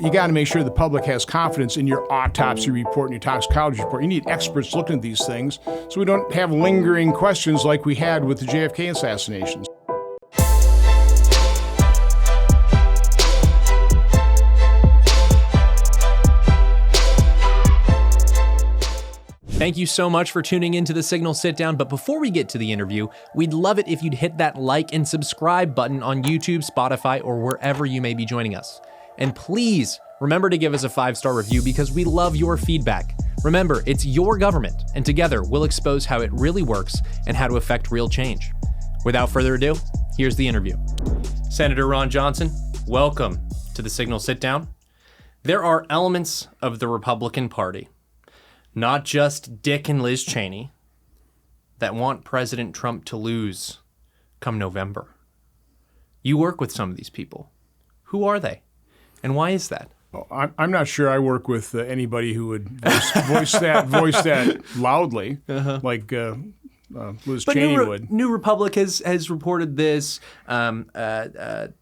you got to make sure the public has confidence in your autopsy report and your toxicology report. You need experts looking at these things so we don't have lingering questions like we had with the JFK assassinations. Thank you so much for tuning into the Signal Sitdown, but before we get to the interview, we'd love it if you'd hit that like and subscribe button on YouTube, Spotify, or wherever you may be joining us. And please remember to give us a 5-star review because we love your feedback. Remember, it's your government, and together we'll expose how it really works and how to affect real change. Without further ado, here's the interview. Senator Ron Johnson, welcome to the Signal Sitdown. There are elements of the Republican Party, not just Dick and Liz Cheney, that want President Trump to lose come November. You work with some of these people. Who are they? And why is that? Well, I'm not sure I work with anybody who would voice that loudly, like Liz Cheney would. New Republic has reported this. Axios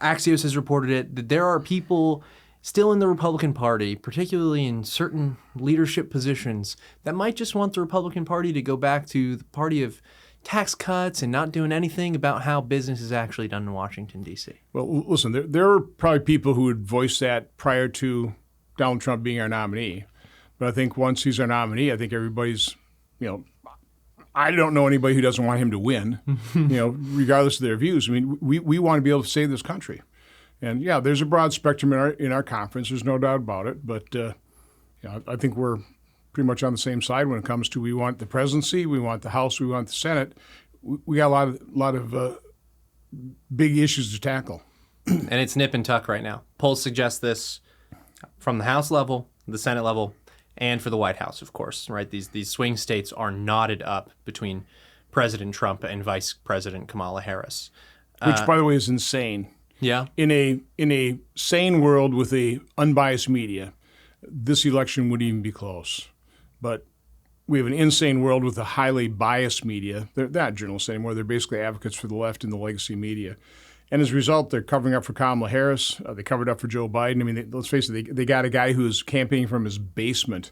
has reported it, that there are people still in the Republican Party, particularly in certain leadership positions, that might just want the Republican Party to go back to the party of tax cuts and not doing anything about how business is actually done in Washington, D.C. Well, listen, there are probably people who would voice that prior to Donald Trump being our nominee. But I think once he's our nominee, I think everybody's, I don't know anybody who doesn't want him to win, regardless of their views. I mean, we want to be able to save this country. And yeah, there's a broad spectrum in our conference. There's no doubt about it. But I think we're pretty much on the same side when it comes to we want the presidency, we want the House, we want the Senate. We got a lot of big issues to tackle. And it's nip and tuck right now. Polls suggest this from the House level, the Senate level, and for the White House, of course. Right? These swing states are knotted up between President Trump and Vice President Kamala Harris, which, by the way, is insane. Yeah. In a sane world with a unbiased media, this election wouldn't even be close. But we have an insane world with a highly biased media. They're not journalists anymore. They're basically advocates for the left and the legacy media. And as a result, they're covering up for Kamala Harris. They covered up for Joe Biden. I mean, let's face it, they got a guy who's campaigning from his basement,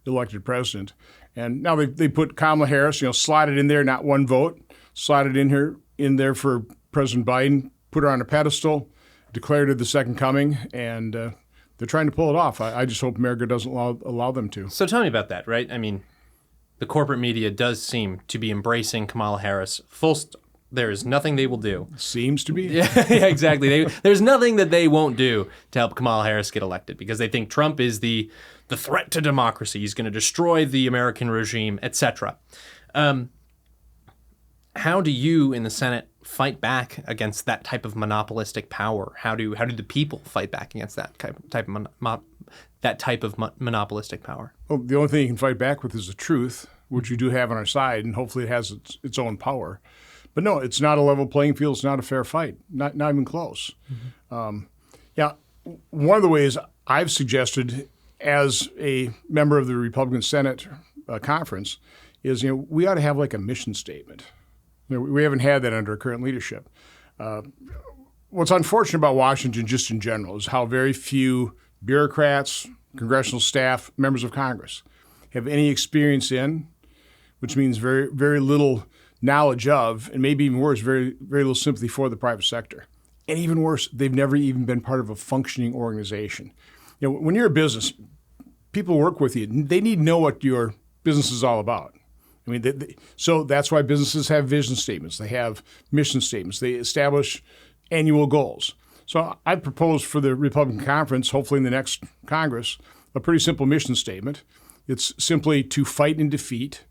elected president. And now they put Kamala Harris, slotted in there, not one vote, slotted in there for President Biden, put her on a pedestal, declared her the second coming, and they're trying to pull it off. I just hope America doesn't allow them to. So tell me about that, right? I mean, the corporate media does seem to be embracing Kamala Harris. There is nothing they will do. Seems to be. Yeah, exactly. There's nothing that they won't do to help Kamala Harris get elected because they think Trump is the threat to democracy. He's going to destroy the American regime, etc. How do you in the Senate fight back against that type of monopolistic power? How do the people fight back against that type of monopolistic power? Well, the only thing you can fight back with is the truth, which you do have on our side, and hopefully it has its own power. But no, it's not a level playing field. It's not a fair fight. Not even close. Mm-hmm. One of the ways I've suggested as a member of the Republican Senate conference is, we ought to have like a mission statement. We haven't had that under our current leadership. What's unfortunate about Washington just in general is how very few bureaucrats, congressional staff, members of Congress have any experience in, which means very, very little knowledge of, and maybe even worse, very, very little sympathy for the private sector. And even worse, they've never even been part of a functioning organization. When you're a business, people work with you. They need to know what your business is all about. I mean, so that's why businesses have vision statements. They have mission statements. They establish annual goals. So I propose for the Republican conference, hopefully in the next Congress, a pretty simple mission statement. It's simply to fight and defeat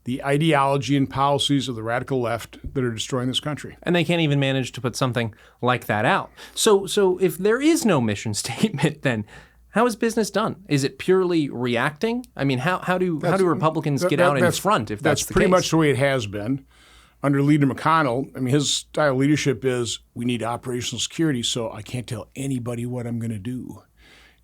the ideology and policies of the radical left that are destroying this country. And they can't even manage to put something like that out. So if there is no mission statement, then how is business done? Is it purely reacting? I mean, how do Republicans get out in front if that's the case? That's pretty much the way it has been. Under Leader McConnell, I mean, his style of leadership is we need operational security, so I can't tell anybody what I'm going to do.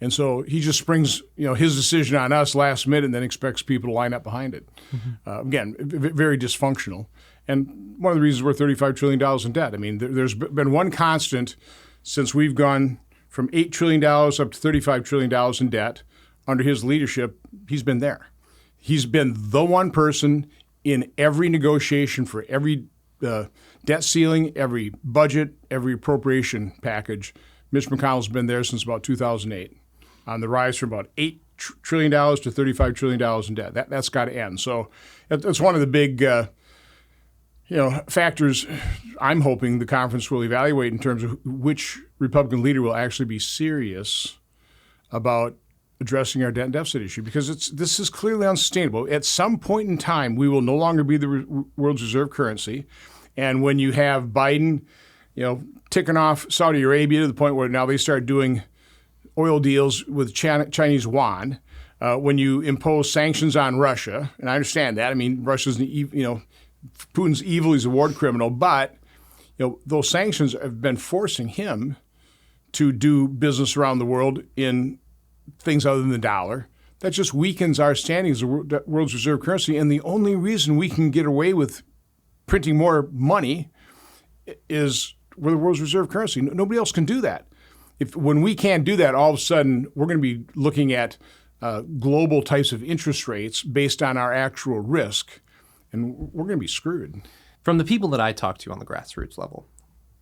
And so he just springs, his decision on us last minute and then expects people to line up behind it. Mm-hmm. Again, very dysfunctional. And one of the reasons we're $35 trillion in debt. I mean, there's been one constant since we've gone from $8 trillion up to $35 trillion in debt. Under his leadership, he's been there. He's been the one person in every negotiation for every debt ceiling, every budget, every appropriation package. Mitch McConnell's been there since about 2008 on the rise from about $8 trillion to $35 trillion in debt. That's got to end. So that's one of the big factors I'm hoping the conference will evaluate in terms of which Republican leader will actually be serious about addressing our debt and deficit issue, because this is clearly unsustainable. At some point in time, we will no longer be the world's reserve currency. And when you have Biden, ticking off Saudi Arabia to the point where now they start doing oil deals with Chinese yuan, when you impose sanctions on Russia, and I understand that. I mean, Russia's Putin's evil, he's a war criminal, but those sanctions have been forcing him to do business around the world in things other than the dollar. That just weakens our standing as the world's reserve currency. And the only reason we can get away with printing more money is we're the world's reserve currency. Nobody else can do that. When we can't do that, all of a sudden we're going to be looking at global types of interest rates based on our actual risk, and we're going to be screwed. From the people that I talk to on the grassroots level,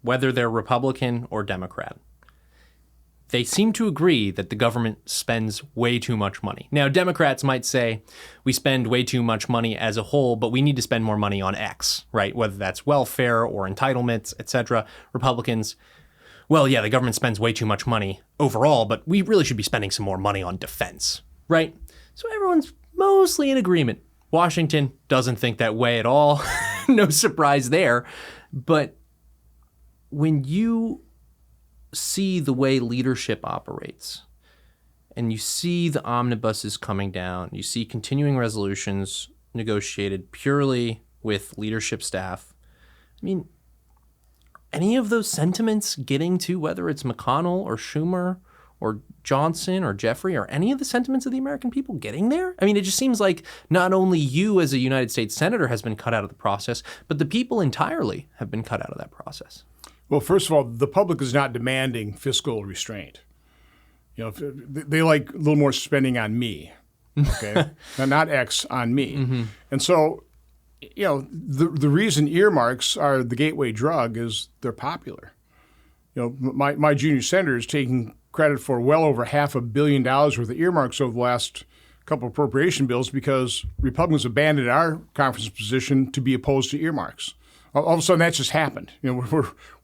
whether they're Republican or Democrat, they seem to agree that the government spends way too much money. Now, Democrats might say we spend way too much money as a whole, but we need to spend more money on X, right? Whether that's welfare or entitlements, et cetera. Republicans, well, yeah, the government spends way too much money overall, but we really should be spending some more money on defense, right? So everyone's mostly in agreement. Washington doesn't think that way at all. No surprise there. But when you see the way leadership operates, and you see the omnibuses coming down, you see continuing resolutions negotiated purely with leadership staff, I mean, any of those sentiments getting to whether it's McConnell or Schumer or Johnson or Jeffrey, or any of the sentiments of the American people getting there? I mean, it just seems like not only you as a United States senator has been cut out of the process, but the people entirely have been cut out of that process. Well, first of all, the public is not demanding fiscal restraint. They like a little more spending on me, okay? Not X on me. Mm-hmm. And so, the reason earmarks are the gateway drug is they're popular. My junior senator is taking credit for well over $500 million worth of earmarks over the last couple of appropriation bills because Republicans abandoned our conference position to be opposed to earmarks. All of a sudden, that just happened.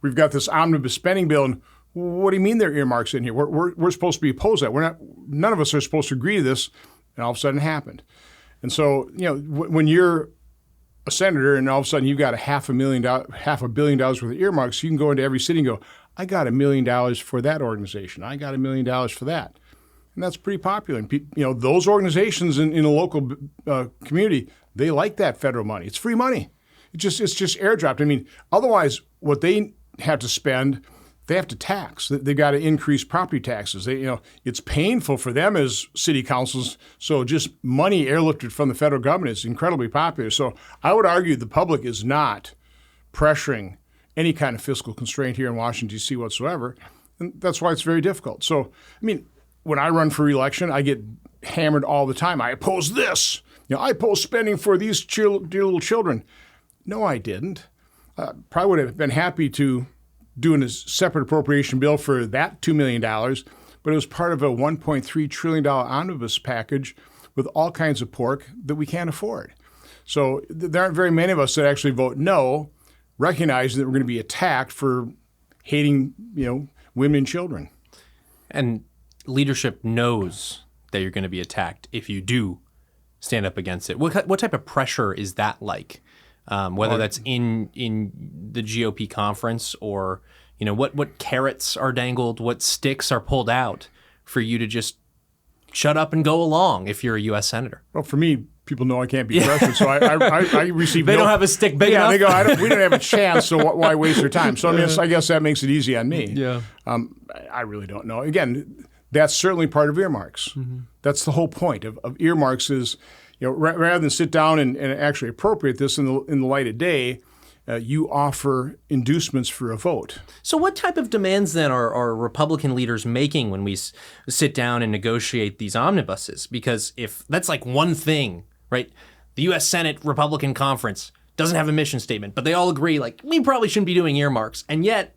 We've got this omnibus spending bill, and what do you mean there are earmarks in here? We're supposed to be opposed to that. We're not. None of us are supposed to agree to this, and all of a sudden it happened. And so, when you're a senator and all of a sudden you've got $500 million worth of earmarks, you can go into every city and go, I got $1 million for that organization. I got $1 million for that. And that's pretty popular. And those organizations in a local community, they like that federal money. It's free money. It's just airdropped. I mean, otherwise, what they have to spend, they have to tax. They've got to increase property taxes. It's painful for them as city councils. So just money airlifted from the federal government is incredibly popular. So I would argue the public is not pressuring any kind of fiscal constraint here in Washington, D.C. whatsoever. And that's why it's very difficult. So, I mean, when I run for re-election, I get hammered all the time. I oppose this. I oppose spending for these dear little children. No, I didn't. Probably would have been happy to do a separate appropriation bill for that $2 million, but it was part of a $1.3 trillion omnibus package with all kinds of pork that we can't afford. So there aren't very many of us that actually vote no, recognizing that we're going to be attacked for hating, women and children. And leadership knows that you're going to be attacked if you do stand up against it. What type of pressure is that like? Whether that's in the GOP conference or, what carrots are dangled, what sticks are pulled out for you to just shut up and go along if you're a U.S. senator. Well, for me, people know I can't be pressured, so I receive They don't have a stick big enough? They go, we don't have a chance, so why waste your time? So I guess that makes it easy on me. Yeah. I really don't know. Again, that's certainly part of earmarks. Mm-hmm. That's the whole point of earmarks is, rather than sit down and actually appropriate this in the light of day, you offer inducements for a vote. So what type of demands then are Republican leaders making when we sit down and negotiate these omnibuses? Because if that's like one thing, right? The U.S. Senate Republican Conference doesn't have a mission statement, but they all agree, like, we probably shouldn't be doing earmarks. And yet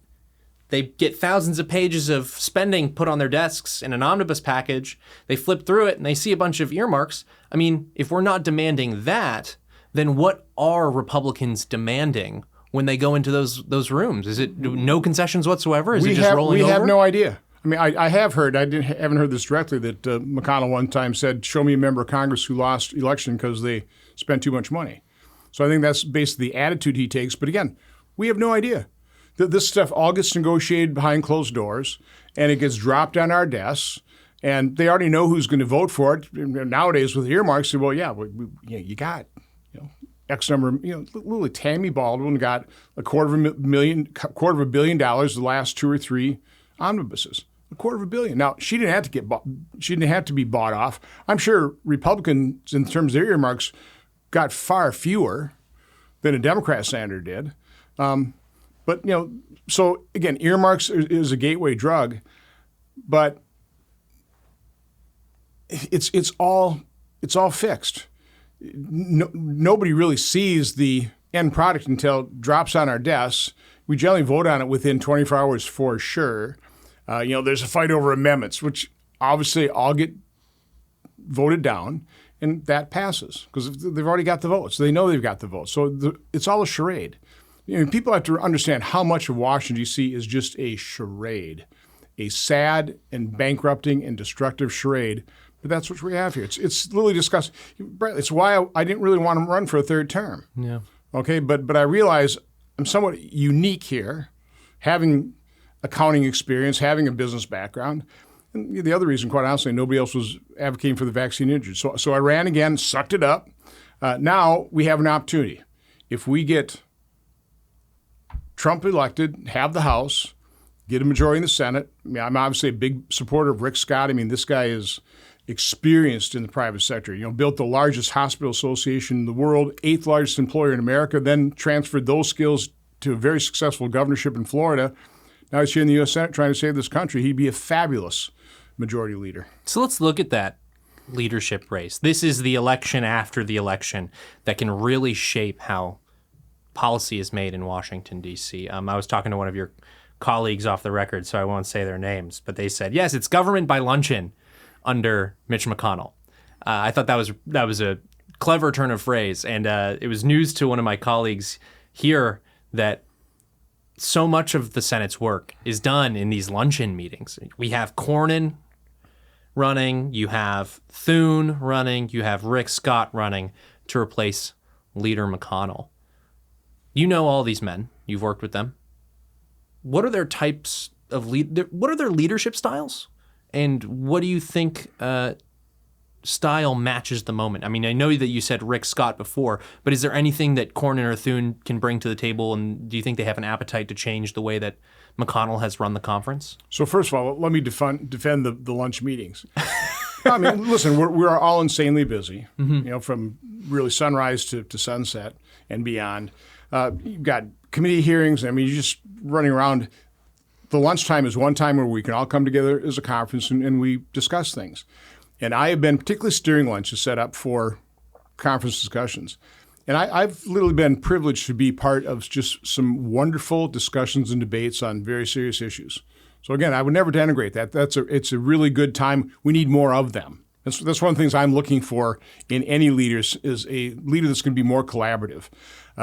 they get thousands of pages of spending put on their desks in an omnibus package. They flip through it and they see a bunch of earmarks. I mean, if we're not demanding that, then what are Republicans demanding when they go into those rooms? Is it no concessions whatsoever? Is it just rolling over? We have no idea. I mean, I have heard, haven't heard this directly, that McConnell one time said, show me a member of Congress who lost election because they spent too much money. So I think that's basically the attitude he takes. But again, we have no idea. This stuff all gets negotiated behind closed doors, and it gets dropped on our desks, and they already know who's going to vote for it. Nowadays with earmarks, well, yeah, you got X number. Literally Tammy Baldwin got $250 million the last 2 or 3 omnibuses. $250 million. Now she didn't have to get bought. She didn't have to be bought off. I'm sure Republicans, in terms of their earmarks, got far fewer than a Democrat senator did. But so again, earmarks is a gateway drug, but it's all fixed. Nobody really sees the end product until it drops on our desks. We generally vote on it within 24 hours for sure. There's a fight over amendments, which obviously all get voted down, and that passes because they've already got the votes. They know they've got the votes. So it's all a charade. People have to understand how much of Washington, D.C. is just a charade, a sad and bankrupting and destructive charade. But that's what we have here. It's literally disgusting. It's why I didn't really want to run for a third term. Yeah. Okay, but I realize I'm somewhat unique here, having accounting experience, having a business background. And the other reason, quite honestly, nobody else was advocating for the vaccine injured. So I ran again, sucked it up. Now we have an opportunity. If we get Trump elected, have the House, get a majority in the Senate. I mean, I'm obviously a big supporter of Rick Scott. I mean, this guy is experienced in the private sector. Built the largest hospital association in the world, 8th largest employer in America, then transferred those skills to a very successful governorship in Florida. Now he's here in the U.S. Senate trying to save this country. He'd be a fabulous majority leader. So let's look at that leadership race. This is the election after the election that can really shape how policy is made in Washington, D.C. I was talking to one of your colleagues off the record, so I won't say their names, but they said, yes, it's government by luncheon under Mitch McConnell. I thought that was a clever turn of phrase, and it was news to one of my colleagues here that so much of the Senate's work is done in these luncheon meetings. We have Cornyn running, you have Thune running, you have Rick Scott running to replace Leader McConnell. You know all these men. You've worked with them. What are their types of what are their leadership styles? And what do you think style matches the moment? I mean, I know that you said Rick Scott before, but is there anything that Cornyn or Thune can bring to the table? And do you think they have an appetite to change the way that McConnell has run the conference? So first of all, let me defend the lunch meetings. I mean, listen, we're all insanely busy, from really sunrise to sunset and beyond. You've got committee hearings. I mean, you're just running around. The lunchtime is one time where we can all come together as a conference and we discuss things. And I have been particularly steering lunches set up for conference discussions. And I've literally been privileged to be part of just some wonderful discussions and debates on very serious issues. So again, I would never denigrate that. It's a really good time. We need more of them. That's one of the things I'm looking for in any leaders is a leader that's going to be more collaborative.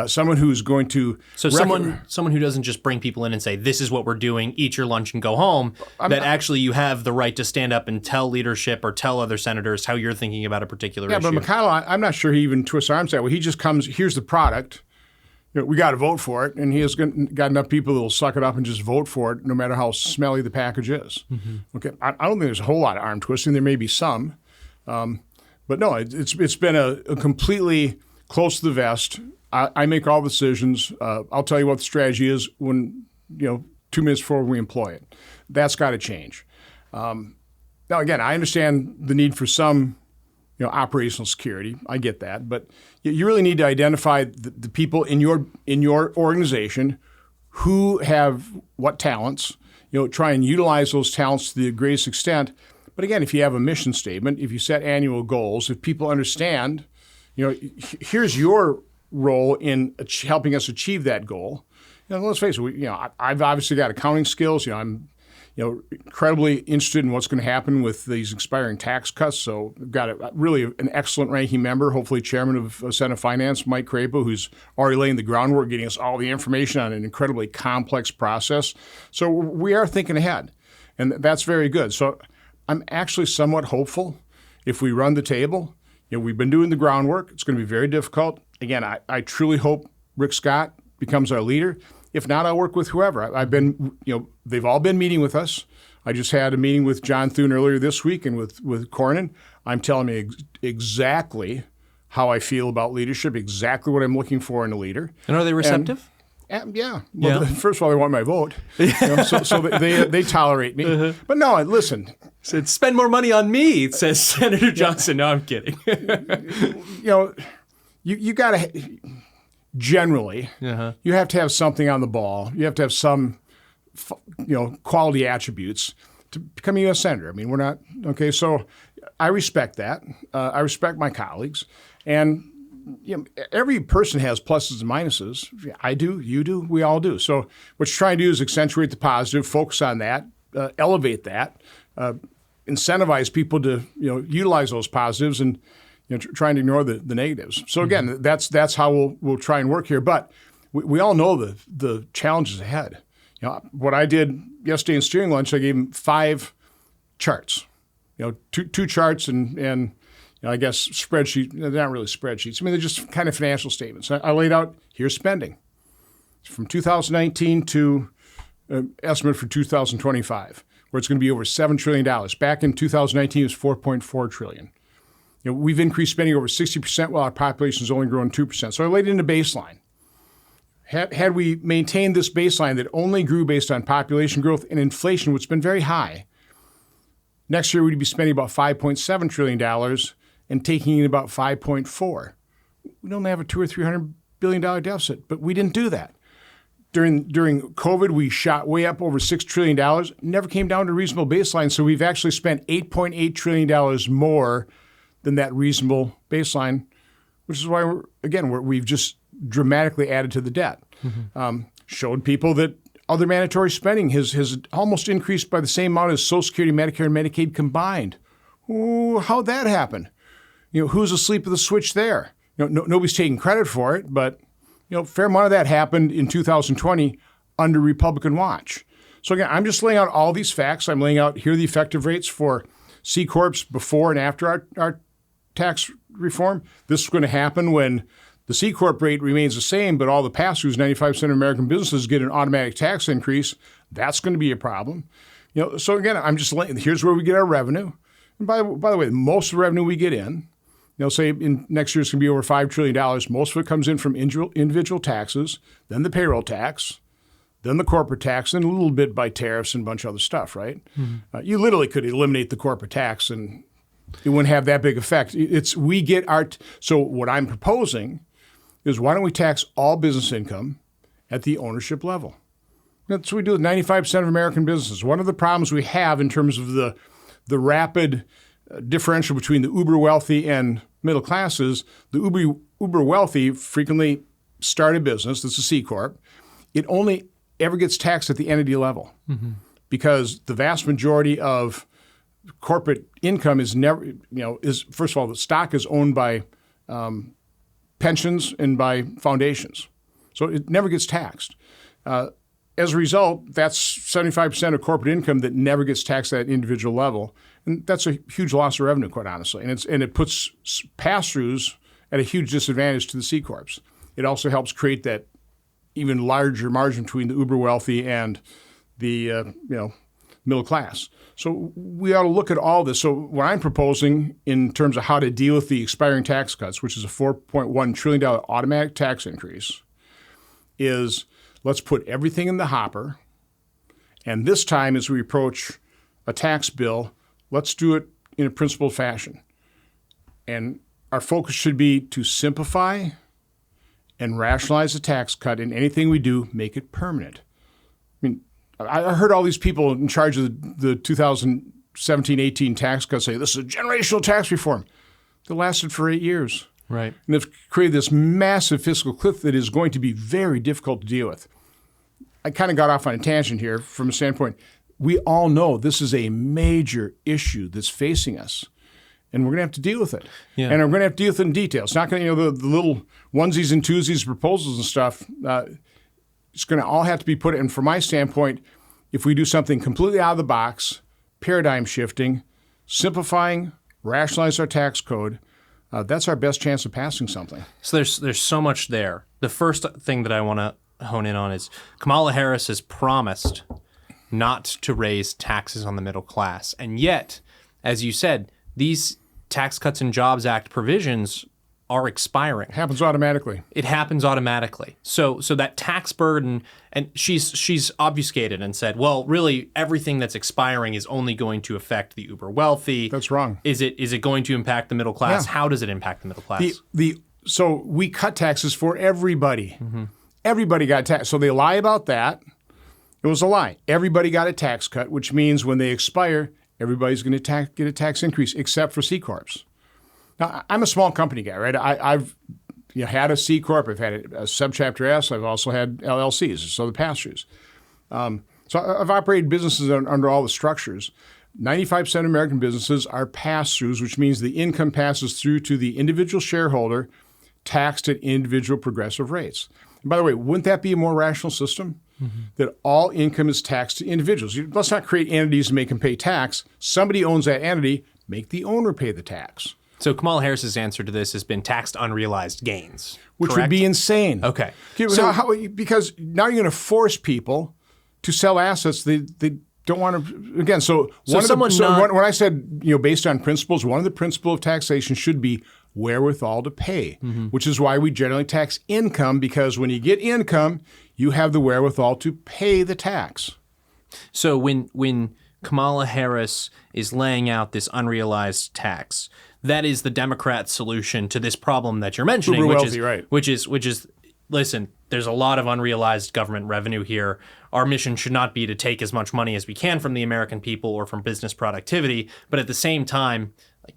Someone who's going to someone who doesn't just bring people in and say, this is what we're doing, eat your lunch and go home, actually you have the right to stand up and tell leadership or tell other senators how you're thinking about a particular issue. Yeah, but McConnell, I'm not sure he even twists arms that way. He just comes, here's the product. We got to vote for it, and he has got enough people that will suck it up and just vote for it no matter how smelly the package is. Mm-hmm. Okay, I don't think there's a whole lot of arm twisting. There may be some. But no, it's been a completely close to the vest. I make all the decisions. I'll tell you what the strategy is when 2 minutes before we employ it. That's got to change. Now, again, I understand the need for some operational security. I get that, but you really need to identify the people in your organization who have what talents. Try and utilize those talents to the greatest extent. But again, if you have a mission statement, if you set annual goals, if people understand, here's your role in helping us achieve that goal. Let's face it. I've obviously got accounting skills. I'm incredibly interested in what's going to happen with these expiring tax cuts. So we've got really an excellent ranking member, hopefully chairman of Senate Finance, Mike Crapo, who's already laying the groundwork, getting us all the information on an incredibly complex process. So we are thinking ahead, and that's very good. So I'm actually somewhat hopeful if we run the table. We've been doing the groundwork. It's going to be very difficult. Again, I truly hope Rick Scott becomes our leader. If not, I'll work with whoever. I've been, they've all been meeting with us. I just had a meeting with John Thune earlier this week and with Cornyn. I'm telling me exactly how I feel about leadership, exactly what I'm looking for in a leader. And are they receptive? Yeah. Well, first of all, they want my vote, so they tolerate me. Uh-huh. But no, listen. Said, spend more money on me, says Senator Johnson. No, I'm kidding. You got to. Generally, you have to have something on the ball. You have to have some, quality attributes to become a U.S. Senator. I mean, we're not, okay, so I respect that. I respect my colleagues. And, every person has pluses and minuses. I do, you do, we all do. So what you're trying to do is accentuate the positive, focus on that, elevate that, incentivize people to, utilize those positives and, trying to ignore the negatives. So again, that's how we'll try and work here. But we all know the challenges ahead. What I did yesterday in steering lunch, I gave them 5 charts. Two charts and I guess spreadsheet. They're not really spreadsheets. I mean, they're just kind of financial statements. I laid out here's spending from 2019 to estimate for 2025, where it's going to be over $7 trillion. Back in 2019, it was $4.4 trillion. We've increased spending over 60% while our population has only grown 2%. So I laid in a baseline. Had we maintained this baseline that only grew based on population growth and inflation, which has been very high, next year we'd be spending about $5.7 trillion and taking in about $5.4. We'd only have a $200 or $300 billion deficit, but we didn't do that. During COVID, we shot way up over $6 trillion, never came down to a reasonable baseline, so we've actually spent $8.8 trillion more than that reasonable baseline, which is why we've just dramatically added to the debt. Mm-hmm. Showed people that other mandatory spending has almost increased by the same amount as Social Security, Medicare, and Medicaid combined. Ooh, how'd that happen? Who's asleep at the switch there? Nobody's taking credit for it, but a fair amount of that happened in 2020 under Republican watch. So again, I'm just laying out all these facts. I'm laying out here are the effective rates for C Corps before and after our tax reform. This is going to happen when the C Corp rate remains the same, but all the pass-throughs, 95% of American businesses get an automatic tax increase. That's going to be a problem. So again, I'm just laying, here's where we get our revenue. And by the way, most of the revenue we get in, say in next year it's going to be over $5 trillion. Most of it comes in from individual taxes, then the payroll tax, then the corporate tax, and a little bit by tariffs and a bunch of other stuff, right? Mm-hmm. You literally could eliminate the corporate tax and it wouldn't have that big effect. So what I'm proposing is why don't we tax all business income at the ownership level? That's what we do with 95% of American businesses. One of the problems we have in terms of the rapid differential between the uber wealthy and middle classes, the uber wealthy frequently start a business, that's a C Corp. It only ever gets taxed at the entity level because the vast majority of corporate income is never, first of all, the stock is owned by pensions and by foundations. So it never gets taxed. As a result, that's 75% of corporate income that never gets taxed at that individual level. And that's a huge loss of revenue, quite honestly. And it puts pass-throughs at a huge disadvantage to the C Corps. It also helps create that even larger margin between the uber wealthy and the middle class. So we ought to look at all this. So what I'm proposing in terms of how to deal with the expiring tax cuts, which is a $4.1 trillion automatic tax increase, is let's put everything in the hopper. And this time as we approach a tax bill, let's do it in a principled fashion. And our focus should be to simplify and rationalize the tax cut, and anything we do, make it permanent. I mean, I heard all these people in charge of the 2017-18 tax cut say, this is a generational tax reform. That lasted for 8 years. Right. And they've created this massive fiscal cliff that is going to be very difficult to deal with. I kind of got off on a tangent here from a standpoint. We all know this is a major issue that's facing us, and we're going to have to deal with it. Yeah. And we're going to have to deal with it in detail. It's not going to, the little onesies and twosies proposals and stuff, it's going to all have to be put in. From my standpoint, if we do something completely out of the box, paradigm shifting, simplifying, rationalize our tax code, that's our best chance of passing something. So there's so much there. The first thing that I want to hone in on is Kamala Harris has promised not to raise taxes on the middle class. And yet, as you said, these Tax Cuts and Jobs Act provisions are expiring. It happens automatically. It happens automatically. So that tax burden, and she's obfuscated and said, well, really everything that's expiring is only going to affect the uber wealthy. That's wrong. Is it going to impact the middle class? Yeah. How does it impact the middle class? So we cut taxes for everybody. Mm-hmm. Everybody got tax. So they lie about that. It was a lie. Everybody got a tax cut, which means when they expire, everybody's going to get a tax increase except for C Corps. Now, I'm a small company guy, right? I've had a C Corp. I've had a Subchapter S. I've also had LLCs, so the pass-throughs. So I've operated businesses under all the structures. 95% of American businesses are pass-throughs, which means the income passes through to the individual shareholder, taxed at individual progressive rates. And by the way, wouldn't that be a more rational system? Mm-hmm. That all income is taxed to individuals. Let's not create entities and make them pay tax. Somebody owns that entity, make the owner pay the tax. So Kamala Harris's answer to this has been taxed unrealized gains, which correct? Would be insane. Okay. Because now you're going to force people to sell assets they don't want to. Again, when I said based on principles, one of the principles of taxation should be wherewithal to pay, mm-hmm. which is why we generally tax income, because when you get income, you have the wherewithal to pay the tax. So when Kamala Harris is laying out this unrealized tax, that is the Democrat solution to this problem that you're mentioning, which is listen, there's a lot of unrealized government revenue here. Our mission should not be to take as much money as we can from the American people or from business productivity, but at the same time,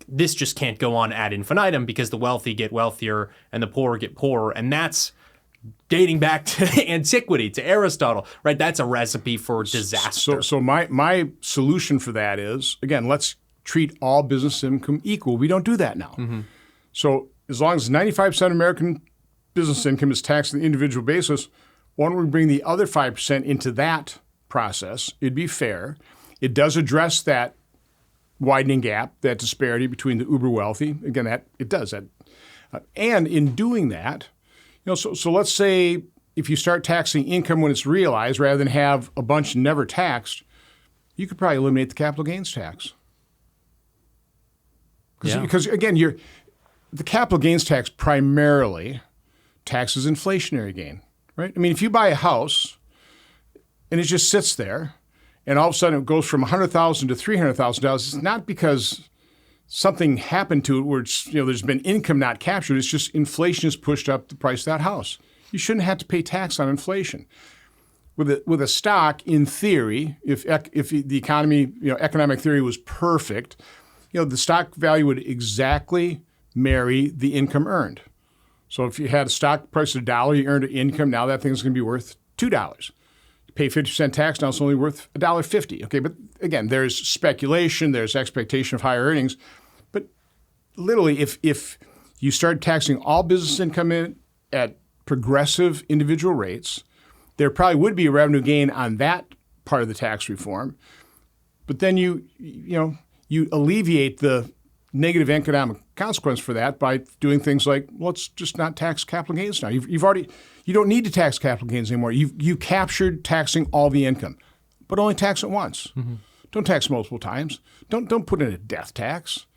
this just can't go on ad infinitum because the wealthy get wealthier and the poor get poorer, and that's dating back to antiquity, to Aristotle, right? That's a recipe for disaster. So my solution for that is, again, let's treat all business income equal. We don't do that now. Mm-hmm. So as long as 95% of American business income is taxed on an individual basis, why don't we bring the other 5% into that process? It'd be fair. It does address that widening gap, that disparity between the uber wealthy. Again, it does that. And in doing that, so let's say if you start taxing income when it's realized rather than have a bunch never taxed, you could probably eliminate the capital gains tax. Because again, the capital gains tax primarily taxes inflationary gain, right? I mean, if you buy a house and it just sits there and all of a sudden it goes from $100,000 to $300,000, it's not because something happened to it where it's, there's been income not captured. It's just inflation has pushed up the price of that house. You shouldn't have to pay tax on inflation. With a stock, in theory, if the economy, economic theory was perfect, the stock value would exactly marry the income earned. So if you had a stock price of $1, you earned an income, now that thing's going to be worth $2. You pay 50% tax, now it's only worth $1.50. Okay, but again, there's speculation, there's expectation of higher earnings. But literally, if you start taxing all business income at progressive individual rates, there probably would be a revenue gain on that part of the tax reform. But then you alleviate the negative economic consequence for that by doing things like, let's just not tax capital gains now. You don't need to tax capital gains anymore. You captured taxing all the income, but only tax it once. Mm-hmm. Don't tax multiple times. Don't put in a death tax.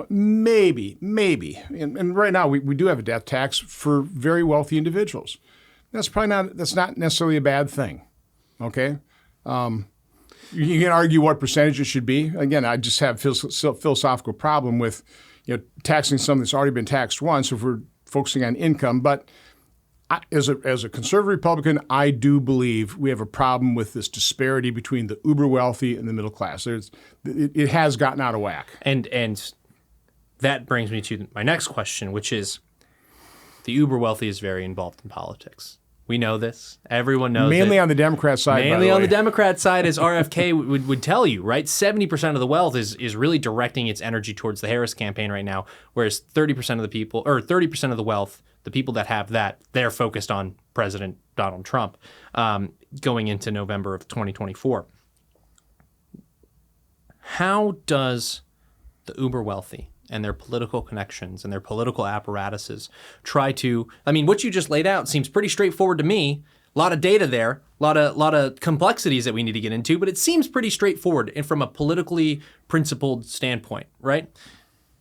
Maybe, and right now we do have a death tax for very wealthy individuals. That's not necessarily a bad thing. Okay. You can argue what percentage it should be. Again, I just have a philosophical problem with, taxing something that's already been taxed once if we're focusing on income. But as a conservative Republican, I do believe we have a problem with this disparity between the uber wealthy and the middle class. It has gotten out of whack. And that brings me to my next question, which is the uber wealthy is very involved in politics. We know this. Everyone knows it. Mainly on the Democrat side, Mainly on the Democrat side, as RFK would tell you, right? 70% of the wealth is really directing its energy towards the Harris campaign right now, whereas 30% of the people, or 30% of the wealth, the people that have that, they're focused on President Donald Trump going into November of 2024. How does the uber wealthy and their political connections and their political apparatuses try to, I mean, what you just laid out seems pretty straightforward to me. A lot of data there, a lot of complexities that we need to get into, but it seems pretty straightforward and from a politically principled standpoint, right?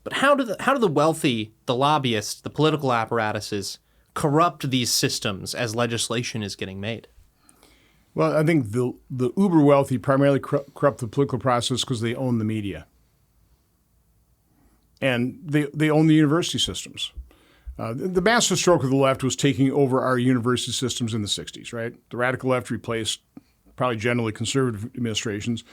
But how do the wealthy, the lobbyists, the political apparatuses corrupt these systems as legislation is getting made? Well, I think the uber wealthy primarily corrupt the political process because they own the media. And they own the university systems. The master stroke of the left was taking over our university systems in the 60s, right? The radical left replaced probably generally conservative administrations.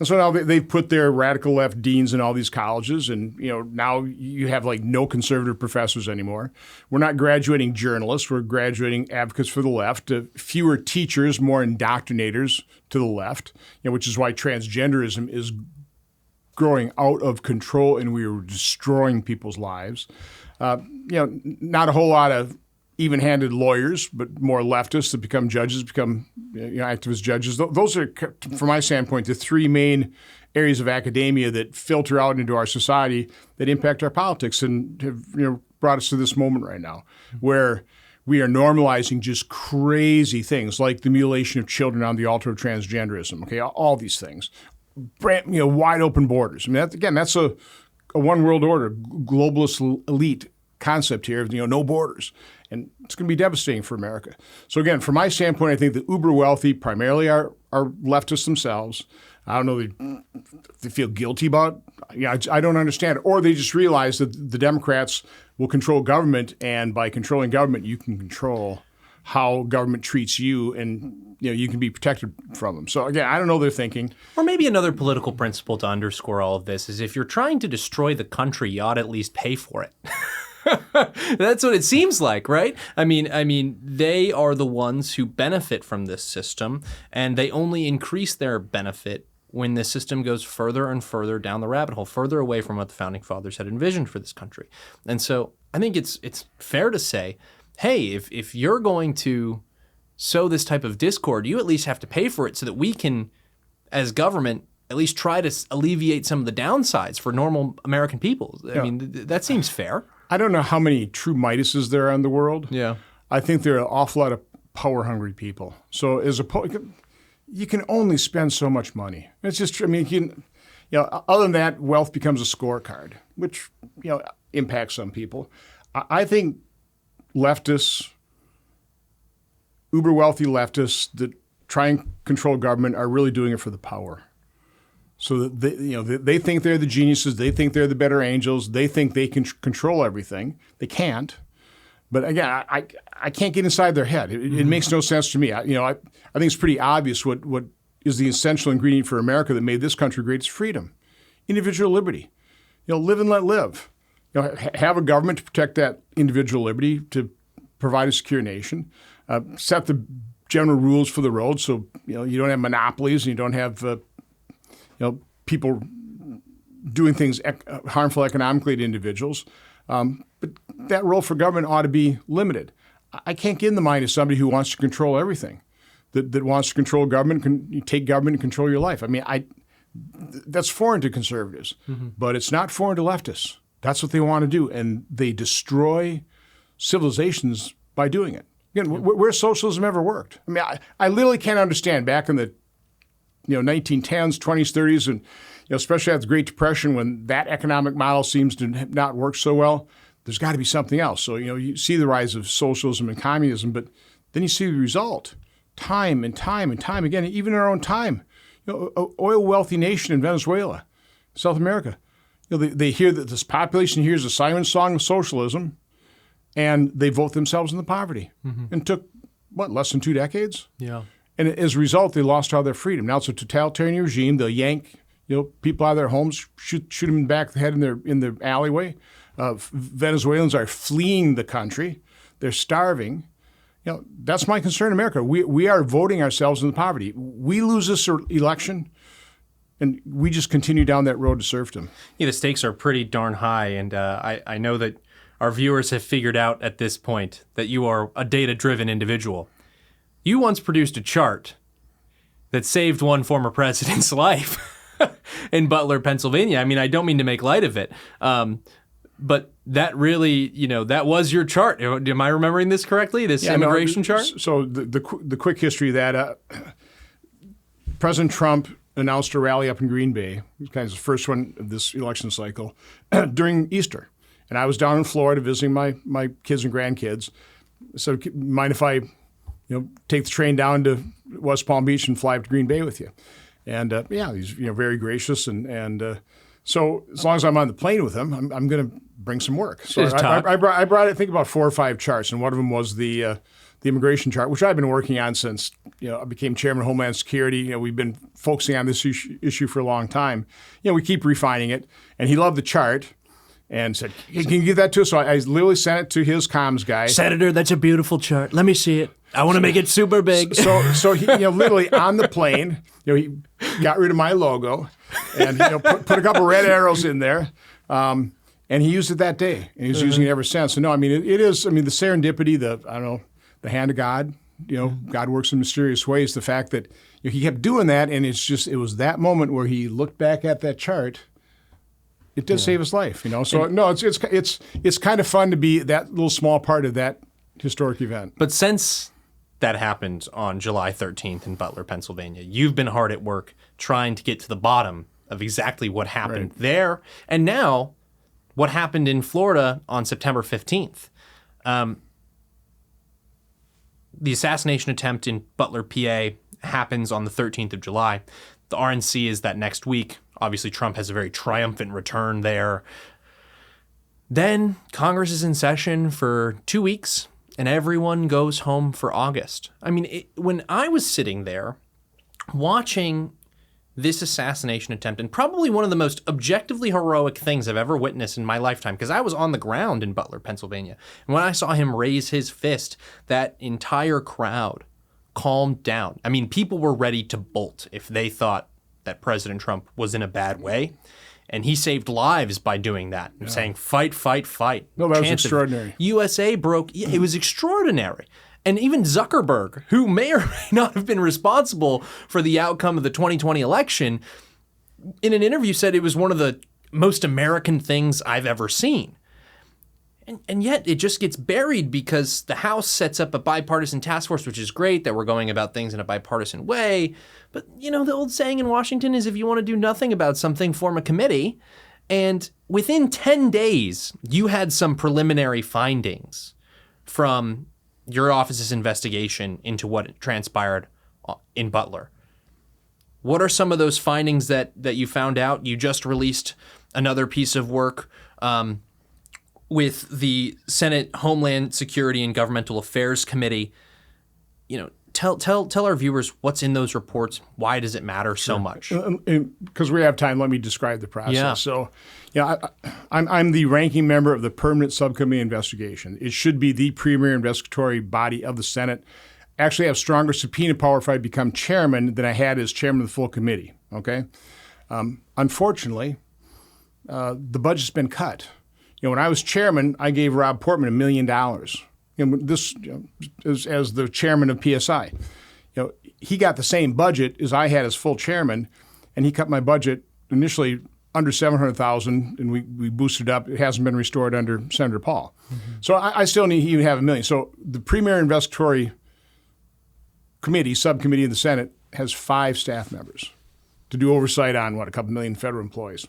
And so now they've put their radical left deans in all these colleges, and now you have like no conservative professors anymore. We're not graduating journalists; we're graduating advocates for the left. Fewer teachers, more indoctrinators to the left, which is why transgenderism is growing out of control, and we are destroying people's lives. Not a whole lot of even-handed lawyers, but more leftists that become judges, become activist judges. Those are, from my standpoint, the three main areas of academia that filter out into our society that impact our politics and have brought us to this moment right now, where we are normalizing just crazy things like the mutilation of children on the altar of transgenderism. Okay, all these things. Wide open borders. I mean, that's a one world order, globalist elite concept here of no borders, and it's going to be devastating for America. So again, from my standpoint, I think the uber wealthy primarily are leftists themselves. I don't know if they feel guilty about it. I don't understand it, or they just realize that the Democrats will control government, and by controlling government, you can control how government treats you, and you can be protected from them. So again, I don't know their thinking. Or maybe another political principle to underscore all of this is if you're trying to destroy the country, you ought to at least pay for it. That's what it seems like, right? I mean, they are the ones who benefit from this system, and they only increase their benefit when the system goes further and further down the rabbit hole, further away from what the founding fathers had envisioned for this country. And so I think it's fair to say, hey, if you're going to sow this type of discord, you at least have to pay for it so that we can, as government, at least try to alleviate some of the downsides for normal American people. I mean, that seems fair. I don't know how many true Midases there are in the world. Yeah. I think there are an awful lot of power-hungry people. So you can only spend so much money. It's just, other than that, wealth becomes a scorecard, which, impacts some people. I think leftists, uber wealthy leftists that try and control government are really doing it for the power. So that they think they're the geniuses, they think they're the better angels, they think they can control everything. They can't. But again, I can't get inside their head. It makes no sense to me. I think it's pretty obvious what is the essential ingredient for America that made this country great is freedom, individual liberty. Live and let live. Have a government to protect that individual liberty, to provide a secure nation, set the general rules for the road so you don't have monopolies and you don't have people doing things harmful economically to individuals. But that role for government ought to be limited. I can't get in the mind of somebody who wants to control everything, that wants to control government, can take government and control your life. That's foreign to conservatives, but it's not foreign to leftists. That's what they want to do, and they destroy civilizations by doing it. Again, where socialism ever worked. I literally can't understand back in the 1910s, 20s, 30s, and especially after the Great Depression, when that economic model seems to not work so well, there's got to be something else. So you see the rise of socialism and communism, but then you see the result time and time and time again, even in our own time. Oil wealthy nation in Venezuela, South America, they hear that this population hears the siren song of socialism, and they vote themselves into poverty. And took, less than 2 decades? Yeah. And as a result, they lost all their freedom. Now it's a totalitarian regime. They'll yank people out of their homes, shoot them in the back of the head in the alleyway. Venezuelans are fleeing the country. They're starving. That's my concern in America. We are voting ourselves into poverty. We lose this election, and we just continue down that road to serfdom. Yeah, the stakes are pretty darn high, and I know that our viewers have figured out at this point that you are a data-driven individual. You once produced a chart that saved one former president's life in Butler, Pennsylvania. I mean, I don't mean to make light of it, but that really, that was your chart. Am I remembering this correctly, this immigration chart? So the quick history of that, President Trump announced a rally up in Green Bay, kind of the first one of this election cycle, during Easter. And I was down in Florida visiting my kids and grandkids. So mind if I take the train down to West Palm Beach and fly up to Green Bay with you? And he's very gracious, and so as long as I'm on the plane with him, I'm going to bring some work. So I brought I think about 4 or 5 charts, and one of them was the immigration chart, which I've been working on since I became chairman of Homeland Security. We've been focusing on this issue for a long time. We keep refining it, and he loved the chart. And said, hey, can you give that to us? So I literally sent it to his comms guy. Senator, that's a beautiful chart. Let me see it. I want to make it super big. So he, literally on the plane, he got rid of my logo and put a couple red arrows in there, and he used it that day, and he's using it ever since. So no, I mean it is. I mean the serendipity, the hand of God. God works in mysterious ways. The fact that he kept doing that, and it was that moment where he looked back at that chart. It did save his life, So no, it's kind of fun to be that little small part of that historic event. But since that happened on July 13th in Butler, Pennsylvania, you've been hard at work trying to get to the bottom of exactly what happened there, and now what happened in Florida on September 15th. The assassination attempt in Butler, PA, happens on the 13th of July. The RNC is that next week. Obviously, Trump has a very triumphant return there. Then Congress is in session for 2 weeks, and everyone goes home for August. I mean, when I was sitting there watching this assassination attempt, and probably one of the most objectively heroic things I've ever witnessed in my lifetime, because I was on the ground in Butler, Pennsylvania, and when I saw him raise his fist, that entire crowd calmed down. I mean, people were ready to bolt if they thought that President Trump was in a bad way. And he saved lives by doing that, saying, fight, fight, fight. No, that was extraordinary. USA broke. It was extraordinary. And even Zuckerberg, who may or may not have been responsible for the outcome of the 2020 election, in an interview said it was one of the most American things I've ever seen. And yet it just gets buried because the House sets up a bipartisan task force, which is great that we're going about things in a bipartisan way. But, the old saying in Washington is if you want to do nothing about something, form a committee. And within 10 days, you had some preliminary findings from your office's investigation into what transpired in Butler. What are some of those findings that you found out? You just released another piece of work with the Senate Homeland Security and Governmental Affairs Committee. Tell our viewers what's in those reports. Why does it matter so much? Because we have time, let me describe the process. Yeah. So, I'm the ranking member of the Permanent Subcommittee Investigation. It should be the premier investigatory body of the Senate. Actually, I have stronger subpoena power if I become chairman than I had as chairman of the full committee. Okay, unfortunately, the budget's been cut. When I was chairman, I gave Rob Portman $1 million. This as the chairman of PSI. He got the same budget as I had as full chairman, and he cut my budget initially under $700,000, and we boosted up. It hasn't been restored under Senator Paul. Mm-hmm. So I still need to have $1 million. So the premier investigatory subcommittee in the Senate has 5 staff members to do oversight on a couple million federal employees.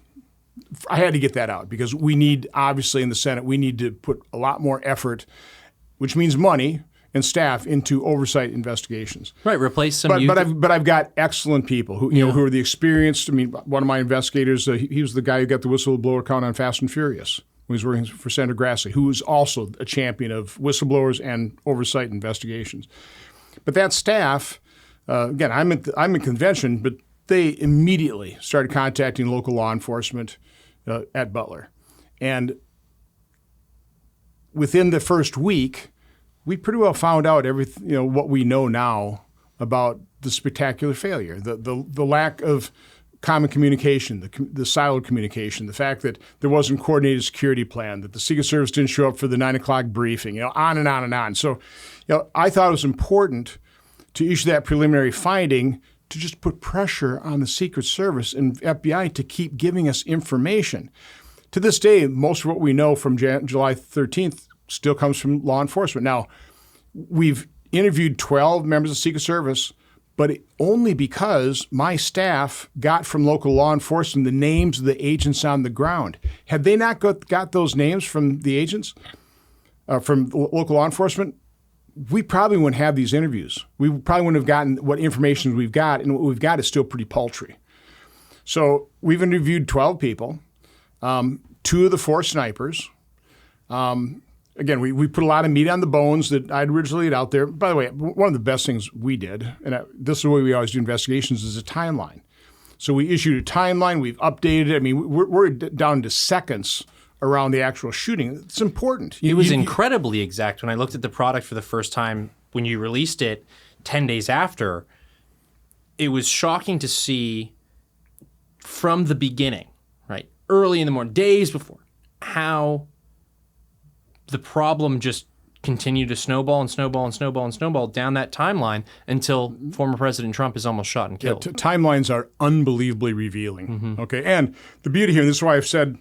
I had to get that out because we need, obviously in the Senate, we need to put a lot more effort, which means money, and staff into oversight investigations. Right, replace some But I've got excellent people who who are the experienced. I mean, one of my investigators, he was the guy who got the whistleblower count on Fast and Furious when he was working for Senator Grassley, who was also a champion of whistleblowers and oversight investigations. But that staff, again, I'm in convention, but they immediately started contacting local law enforcement at Butler, and within the first week, we pretty well found out everything, what we know now about the spectacular failure, the lack of common communication, the siloed communication, the fact that there wasn't a coordinated security plan, that the Secret Service didn't show up for the 9 o'clock briefing, on and on and on. So, I thought it was important to issue that preliminary finding to just put pressure on the Secret Service and FBI to keep giving us information. To this day, most of what we know from July 13th still comes from law enforcement. Now, we've interviewed 12 members of the Secret Service, but only because my staff got from local law enforcement the names of the agents on the ground. Had they not got those names from the agents, from local law enforcement, we probably wouldn't have these interviews. We probably wouldn't have gotten what information we've got, and what we've got is still pretty paltry. So we've interviewed 12 people, 2 of the 4 snipers. Again, we put a lot of meat on the bones that I'd originally laid out there. By the way, one of the best things we did, and this is the way we always do investigations, is a timeline. So we issued a timeline. We've updated it. I mean, we're down to seconds around the actual shooting. It's important. It was incredibly exact. When I looked at the product for the first time, when you released it 10 days after, it was shocking to see from the beginning, right, early in the morning, days before, how the problem just continued to snowball and snowball and snowball and snowball down that timeline until former President Trump is almost shot and killed. Timelines are unbelievably revealing. Okay, and the beauty here, and this is why I've said,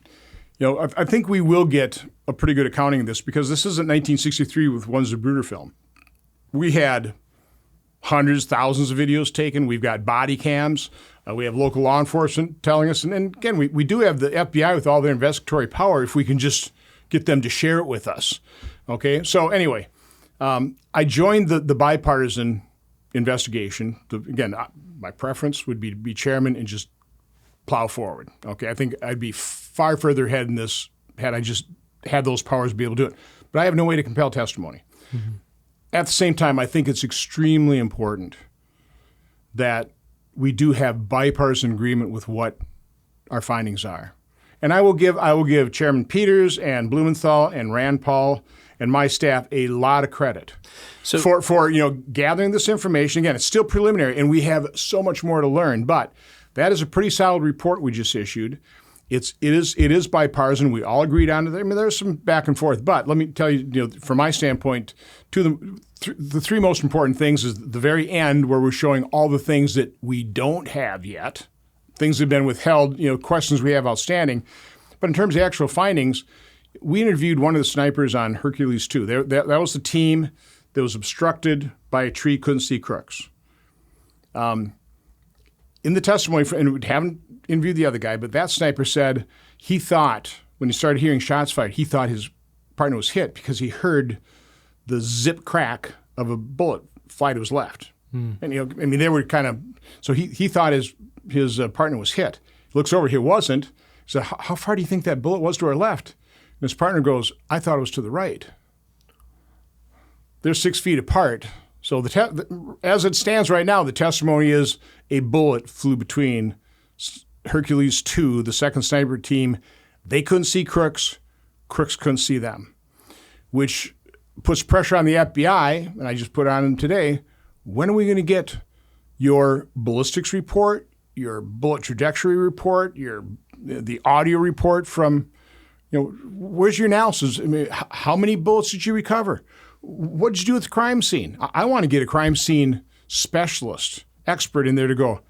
I think we will get a pretty good accounting of this, because this isn't 1963 with one Zapruder film. We had hundreds, thousands of videos taken. We've got body cams. We have local law enforcement telling us. And again, we do have the FBI with all their investigatory power if we can just get them to share it with us. Okay? So anyway, I joined the bipartisan investigation. Again, my preference would be to be chairman and just plow forward. Okay? I think I'd be far further ahead in this had I just had those powers to be able to do it. But I have no way to compel testimony. Mm-hmm. At the same time, I think it's extremely important that we do have bipartisan agreement with what our findings are. And I will give Chairman Peters and Blumenthal and Rand Paul and my staff a lot of credit for gathering this information. Again, it's still preliminary, and we have so much more to learn. But that is a pretty solid report we just issued. It is bipartisan. We all agreed on it. I mean, there's some back and forth, but let me tell you, from my standpoint, the 3 most important things is the very end, where we're showing all the things that we don't have yet, things that have been withheld, questions we have outstanding. But in terms of actual findings, we interviewed one of the snipers on Hercules 2. That was the team that was obstructed by a tree, couldn't see crooks. In the testimony, and we haven't interviewed the other guy, but that sniper said he thought, when he started hearing shots fired, he thought his partner was hit because he heard the zip crack of a bullet fly to his left. And they were kind of, so he thought his partner was hit. He looks over, he wasn't. He said, how far do you think that bullet was to our left? And his partner goes, I thought it was to the right. They're 6 feet apart. So as it stands right now, the testimony is a bullet flew between Hercules 2, the second sniper team. They couldn't see crooks. Crooks couldn't see them, which puts pressure on the FBI, and I just put on them today. When are we going to get your ballistics report, your bullet trajectory report, the audio report from, where's your analysis? I mean, how many bullets did you recover? What did you do with the crime scene? I want to get a crime scene specialist, expert in there to go,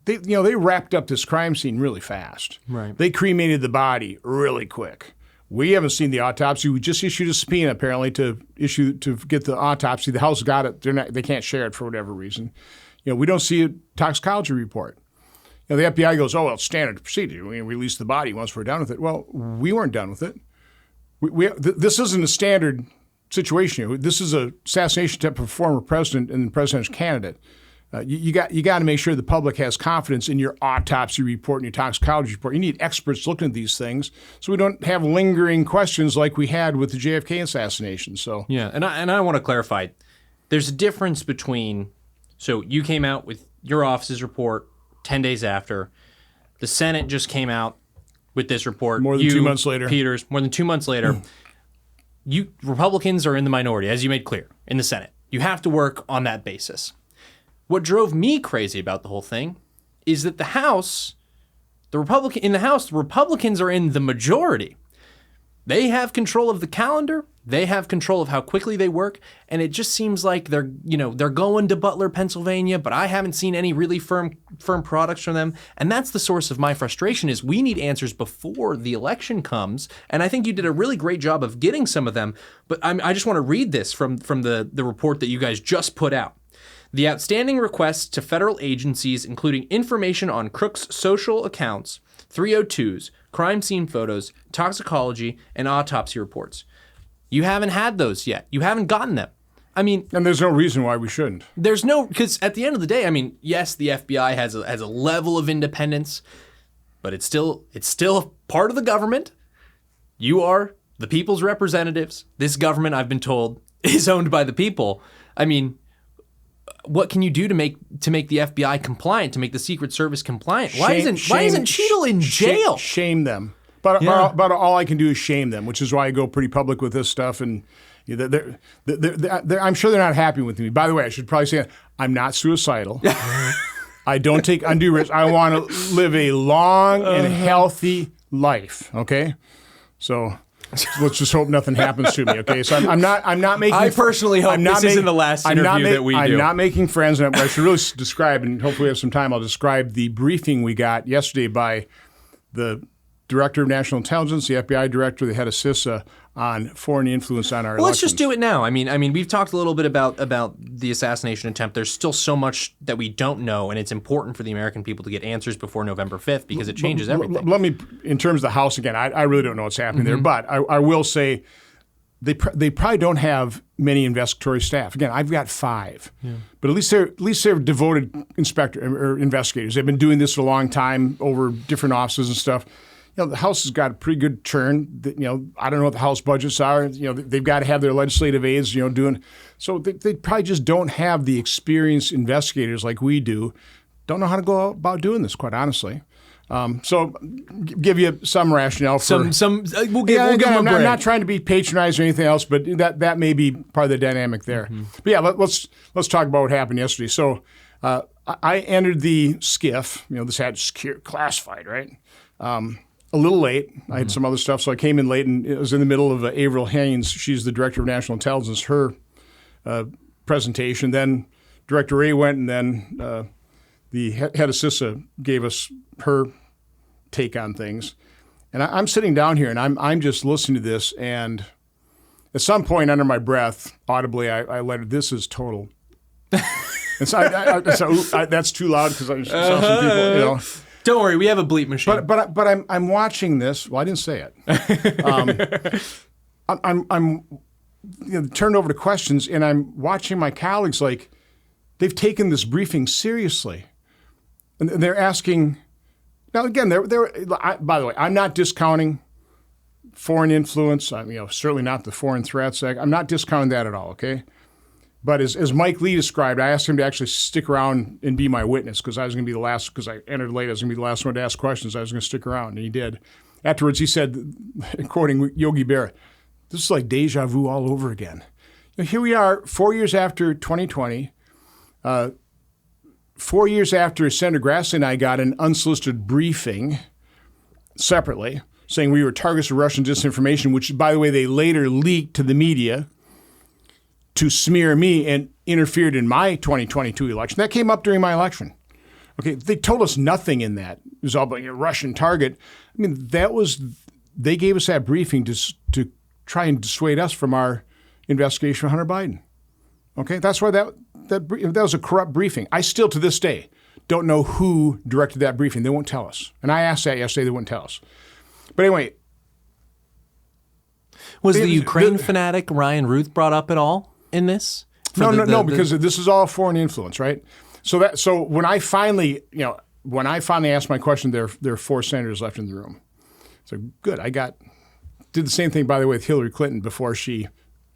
they wrapped up this crime scene really fast. Right. They cremated the body really quick. We haven't seen the autopsy. We just issued a subpoena apparently to get the autopsy. The House got it. They can't share it for whatever reason. We don't see a toxicology report. The FBI goes, oh, well, it's standard procedure. We release the body once we're done with it. Well, we weren't done with it. This isn't a standard situation here. This is a assassination attempt of a former president and the president's candidate. You got to make sure the public has confidence in your autopsy report and your toxicology report. You need experts looking at these things so we don't have lingering questions like we had with the JFK assassination. So yeah, and I want to clarify. There's a difference between, so you came out with your office's report 10 days after. The Senate just came out with this report. More than 2 months later. Peters, more than 2 months later. You Republicans are in the minority, as you made clear, in the Senate. You have to work on that basis. What drove me crazy about the whole thing is that the House, the Republicans are in the majority. They have control of the calendar. They have control of how quickly they work, and it just seems like they're going to Butler, Pennsylvania, but I haven't seen any really firm products from them, and that's the source of my frustration. Is we need answers before the election comes, and I think you did a really great job of getting some of them. But I just want to read this from the report that you guys just put out. The outstanding requests to federal agencies, including information on crooks' social accounts, 302s, crime scene photos, toxicology, and autopsy reports. You haven't had those yet. You haven't gotten them. I mean, and there's no reason why we shouldn't. There's no, because at the end of the day, I mean, yes, the FBI has a level of independence, but it's still part of the government. You are the people's representatives. This government, I've been told, is owned by the people. I mean, what can you do to make the FBI compliant, to make the Secret Service compliant? Why isn't Cheadle in jail? Shame them. But all I can do is shame them, which is why I go pretty public with this stuff. And I'm sure they're not happy with me. By the way, I should probably say I'm not suicidal. I don't take undue risks. I want to live a long and healthy life. Okay, so let's just hope nothing happens to me. Okay, so I'm not making. I personally hope this isn't the last interview that we do. I'm not making friends, and I should really describe, and hopefully we have some time. I'll describe the briefing we got yesterday by the Director of National Intelligence, the FBI Director, the head of CISA on foreign influence on our elections. Let's just do it now. I mean, we've talked a little bit about the assassination attempt. There's still so much that we don't know, and it's important for the American people to get answers before November 5th because it changes everything. Let me, in terms of the House, again, I really don't know what's happening there, but I will say they probably don't have many investigatory staff. Again, I've got 5, but at least they're devoted investigators. They've been doing this for a long time over different offices and stuff. The House has got a pretty good churn. I don't know what the House budgets are. They've got to have their legislative aides, doing. So they probably just don't have the experienced investigators like we do. Don't know how to go about doing this, quite honestly. So give you some rationale for we'll give them a break. I'm not trying to be patronizing or anything else, but that may be part of the dynamic there. But yeah, let's talk about what happened yesterday. So I entered the SCIF. This had classified, right? A little late. I had some other stuff, so I came in late, and it was in the middle of Averill Haynes. She's the Director of National Intelligence, her presentation. Then Director Ray went, and then the head of CISA gave us her take on things. And I'm sitting down here, and I'm just listening to this, and at some point under my breath, audibly, I let it, this is total. And so that's too loud because I saw some people, Don't worry, we have a bleep machine. But I'm watching this. Well, I didn't say it. I'm turned over to questions, and I'm watching my colleagues like they've taken this briefing seriously, and they're asking. Now again, by the way, I'm not discounting foreign influence. Certainly not the Foreign Threats Act. I'm not discounting that at all. Okay. But as Mike Lee described, I asked him to actually stick around and be my witness because I was going to be the last, because I entered late, I was going to be the last one to ask questions. I was going to stick around, and he did. Afterwards, he said, quoting Yogi Berra, this is like deja vu all over again. Here we are 4 years after 2020, 4 years after Senator Grassley and I got an unsolicited briefing separately saying we were targets of Russian disinformation, which, by the way, they later leaked to the media to smear me and interfered in my 2022 election. That came up during my election. Okay, they told us nothing in that. It was all about a Russian target. I mean, they gave us that briefing to try and dissuade us from our investigation of Hunter Biden. Okay, that's why that was a corrupt briefing. I still, to this day, don't know who directed that briefing. They won't tell us. And I asked that yesterday, they wouldn't tell us. But anyway, Was the Ukraine fanatic Ryan Ruth brought up at all in this? No, because this is all foreign influence, right? So when I finally asked my question, there are 4 senators left in the room. So good, did the same thing, by the way, with Hillary Clinton before she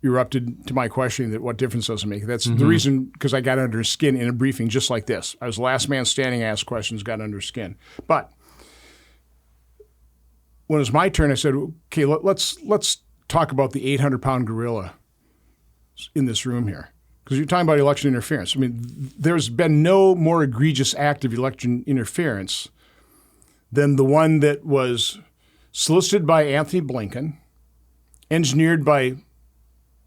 erupted to my question that what difference does it make? That's the reason, because I got under her skin in a briefing just like this. I was the last man standing, asked questions, got under her skin. But when it was my turn, I said, okay, let's talk about the 800-pound gorilla in this room here. Because you're talking about election interference. I mean, there's been no more egregious act of election interference than the one that was solicited by Anthony Blinken, engineered by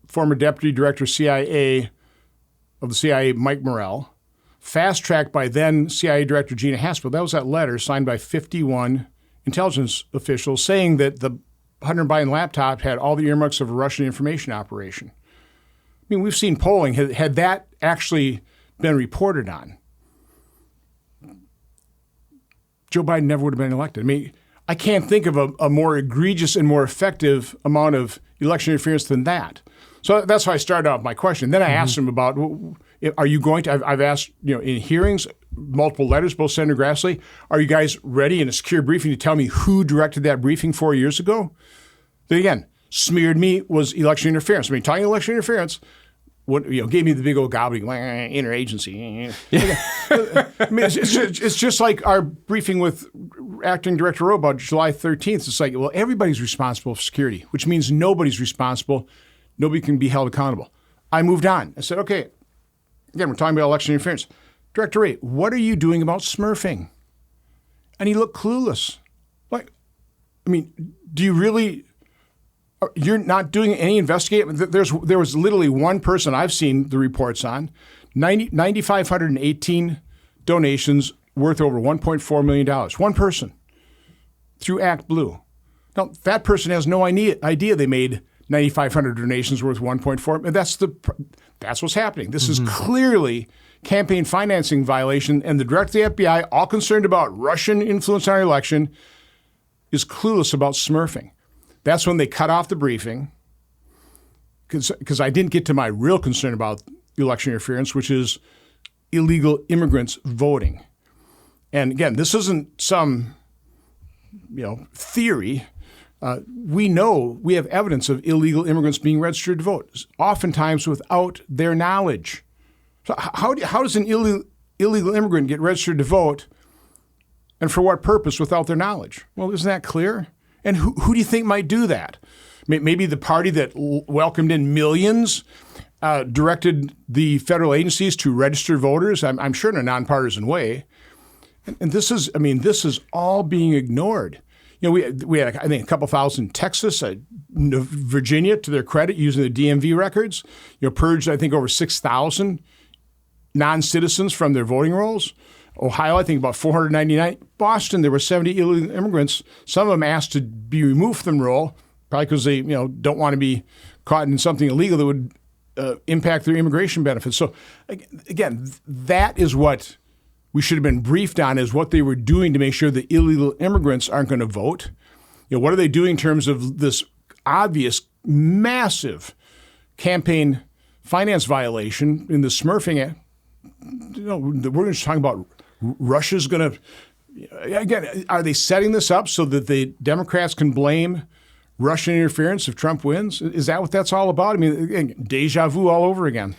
former Deputy Director of the CIA, Mike Morrell, fast-tracked by then CIA Director Gina Haspel. That was that letter signed by 51 intelligence officials saying that the Hunter Biden laptop had all the earmarks of a Russian information operation. I mean, we've seen polling. Had that actually been reported on, Joe Biden never would have been elected. I mean, I can't think of a more egregious and more effective amount of election interference than that. So that's how I started out my question. Then I asked him about, are you going to, I've asked, in hearings, multiple letters, both Senator Grassley, are you guys ready in a secure briefing to tell me who directed that briefing 4 years ago? Then again, smeared me was election interference. I mean, talking election interference, gave me the big old gobbledygook, interagency. I mean, it's just like our briefing with Acting Director Rowe about July 13th. It's like, well, everybody's responsible for security, which means nobody's responsible. Nobody can be held accountable. I moved on. I said, okay, again, we're talking about election interference. Director Ray, what are you doing about smurfing? And he looked clueless. Do you really... You're not doing any investigation. There was literally one person I've seen the reports on, 9,518 donations worth over $1.4 million. One person through Act Blue. Now, that person has no idea they made 9,500 donations worth 1.4. And that's what's happening. This is clearly campaign financing violation, and the director of the FBI, all concerned about Russian influence on our election, is clueless about smurfing. That's when they cut off the briefing, because I didn't get to my real concern about election interference, which is illegal immigrants voting. And again, this isn't some theory. We know we have evidence of illegal immigrants being registered to vote, oftentimes without their knowledge. So how does an illegal immigrant get registered to vote, and for what purpose without their knowledge? Well, isn't that clear? And who do you think might do that? Maybe the party that welcomed in millions directed the federal agencies to register voters, I'm sure in a nonpartisan way. And this is all being ignored. We had, I think, a couple thousand in Texas, Virginia, to their credit, using the DMV records, purged, I think, over 6,000 non-citizens from their voting rolls. Ohio, I think about 499. Boston, there were 70 illegal immigrants. Some of them asked to be removed from the roll, probably because they don't want to be caught in something illegal that would impact their immigration benefits. So again, that is what we should have been briefed on, is what they were doing to make sure that illegal immigrants aren't going to vote. What are they doing in terms of this obvious, massive campaign finance violation in the smurfing? We're just talking about Russia's going to, again, are they setting this up so that the Democrats can blame Russian interference if Trump wins? Is that what that's all about? I mean, again, deja vu all over again.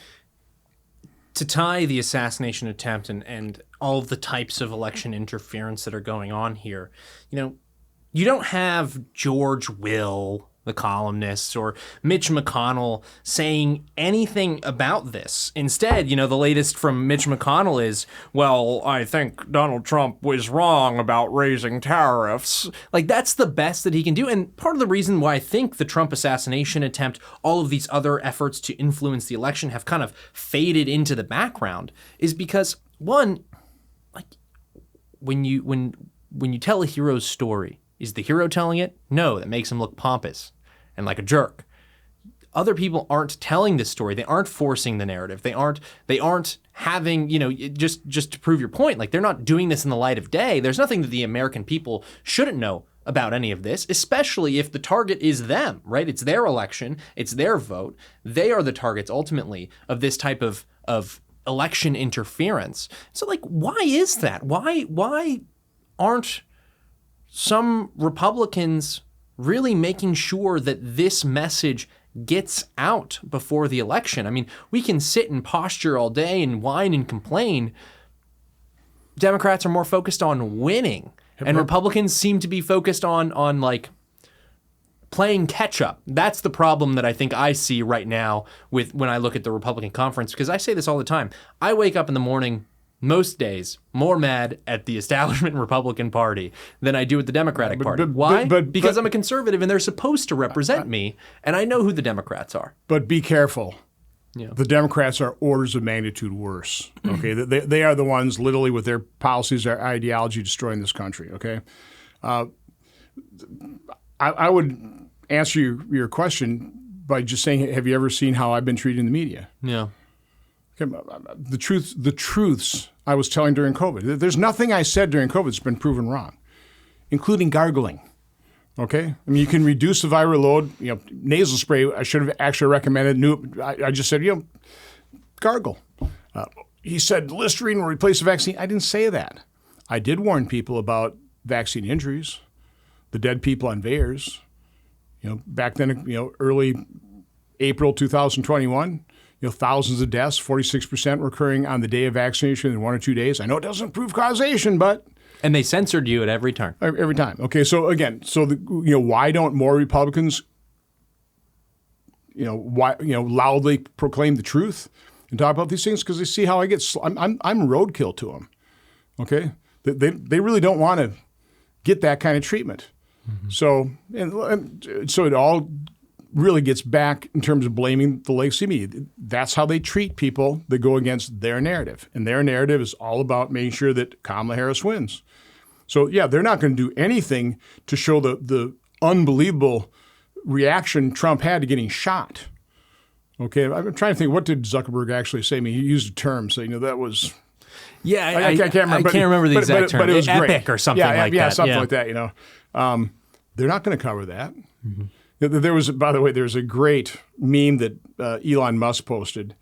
To tie the assassination attempt and all of the types of election interference that are going on here, you don't have George Will, the columnists, or Mitch McConnell saying anything about this. Instead, the latest from Mitch McConnell is, well, I think Donald Trump was wrong about raising tariffs. That's the best that he can do. And part of the reason why I think the Trump assassination attempt, all of these other efforts to influence the election have kind of faded into the background is because, one, when you tell a hero's story, is the hero telling it? No, that makes him look pompous and like a jerk. Other people aren't telling this story. They aren't forcing the narrative. They aren't having, just to prove your point, they're not doing this in the light of day. There's nothing that the American people shouldn't know about any of this, especially if the target is them, right? It's their election, it's their vote. They are the targets ultimately of this type of election interference. So like, why is that? Why aren't some Republicans really making sure that this message gets out before the election? I mean, we can sit and posture all day and whine and complain. Democrats are more focused on winning, and Republicans seem to be focused on like playing catch up. That's the problem that I think I see right now with when I look at the Republican conference, because I say this all the time. I wake up in the morning most days more mad at the establishment Republican Party than I do at the Democratic Party. Why? Because I'm a conservative and they're supposed to represent me, and I know who the Democrats are. But be careful. Yeah. The Democrats are orders of magnitude worse. Okay, they are the ones literally with their policies, their ideology, destroying this country. Okay, I would answer your question by just saying, have you ever seen how I've been treated in the media? Yeah. Okay, the truths I was telling during COVID. There's nothing I said during COVID that's been proven wrong, including gargling. Okay, I mean, you can reduce the viral load. Nasal spray. I should have actually recommended. I just said, gargle. He said Listerine will replace the vaccine. I didn't say that. I did warn people about vaccine injuries, the dead people on VAERS. Back then, early April 2021. Thousands of deaths, 46% were occurring on the day of vaccination in 1 or 2 days. I know it doesn't prove causation, but. And they censored you at every turn. Every time. Okay, so again, why don't more Republicans, loudly proclaim the truth and talk about these things? Because they see how I get. I'm roadkill to them. Okay, they really don't want to get that kind of treatment. Mm-hmm. So it all really gets back in terms of blaming the legacy media. That's how they treat people that go against their narrative, and their narrative is all about making sure that Kamala Harris wins. So, they're not going to do anything to show the unbelievable reaction Trump had to getting shot. Okay, I'm trying to think, what did Zuckerberg actually say? I mean, he used a term, so that was. Yeah, I can't remember. I can't remember the exact term. But it was epic great. or something like that. Yeah, something like that. They're not going to cover that. Mm-hmm. By the way, there's a great meme that Elon Musk posted.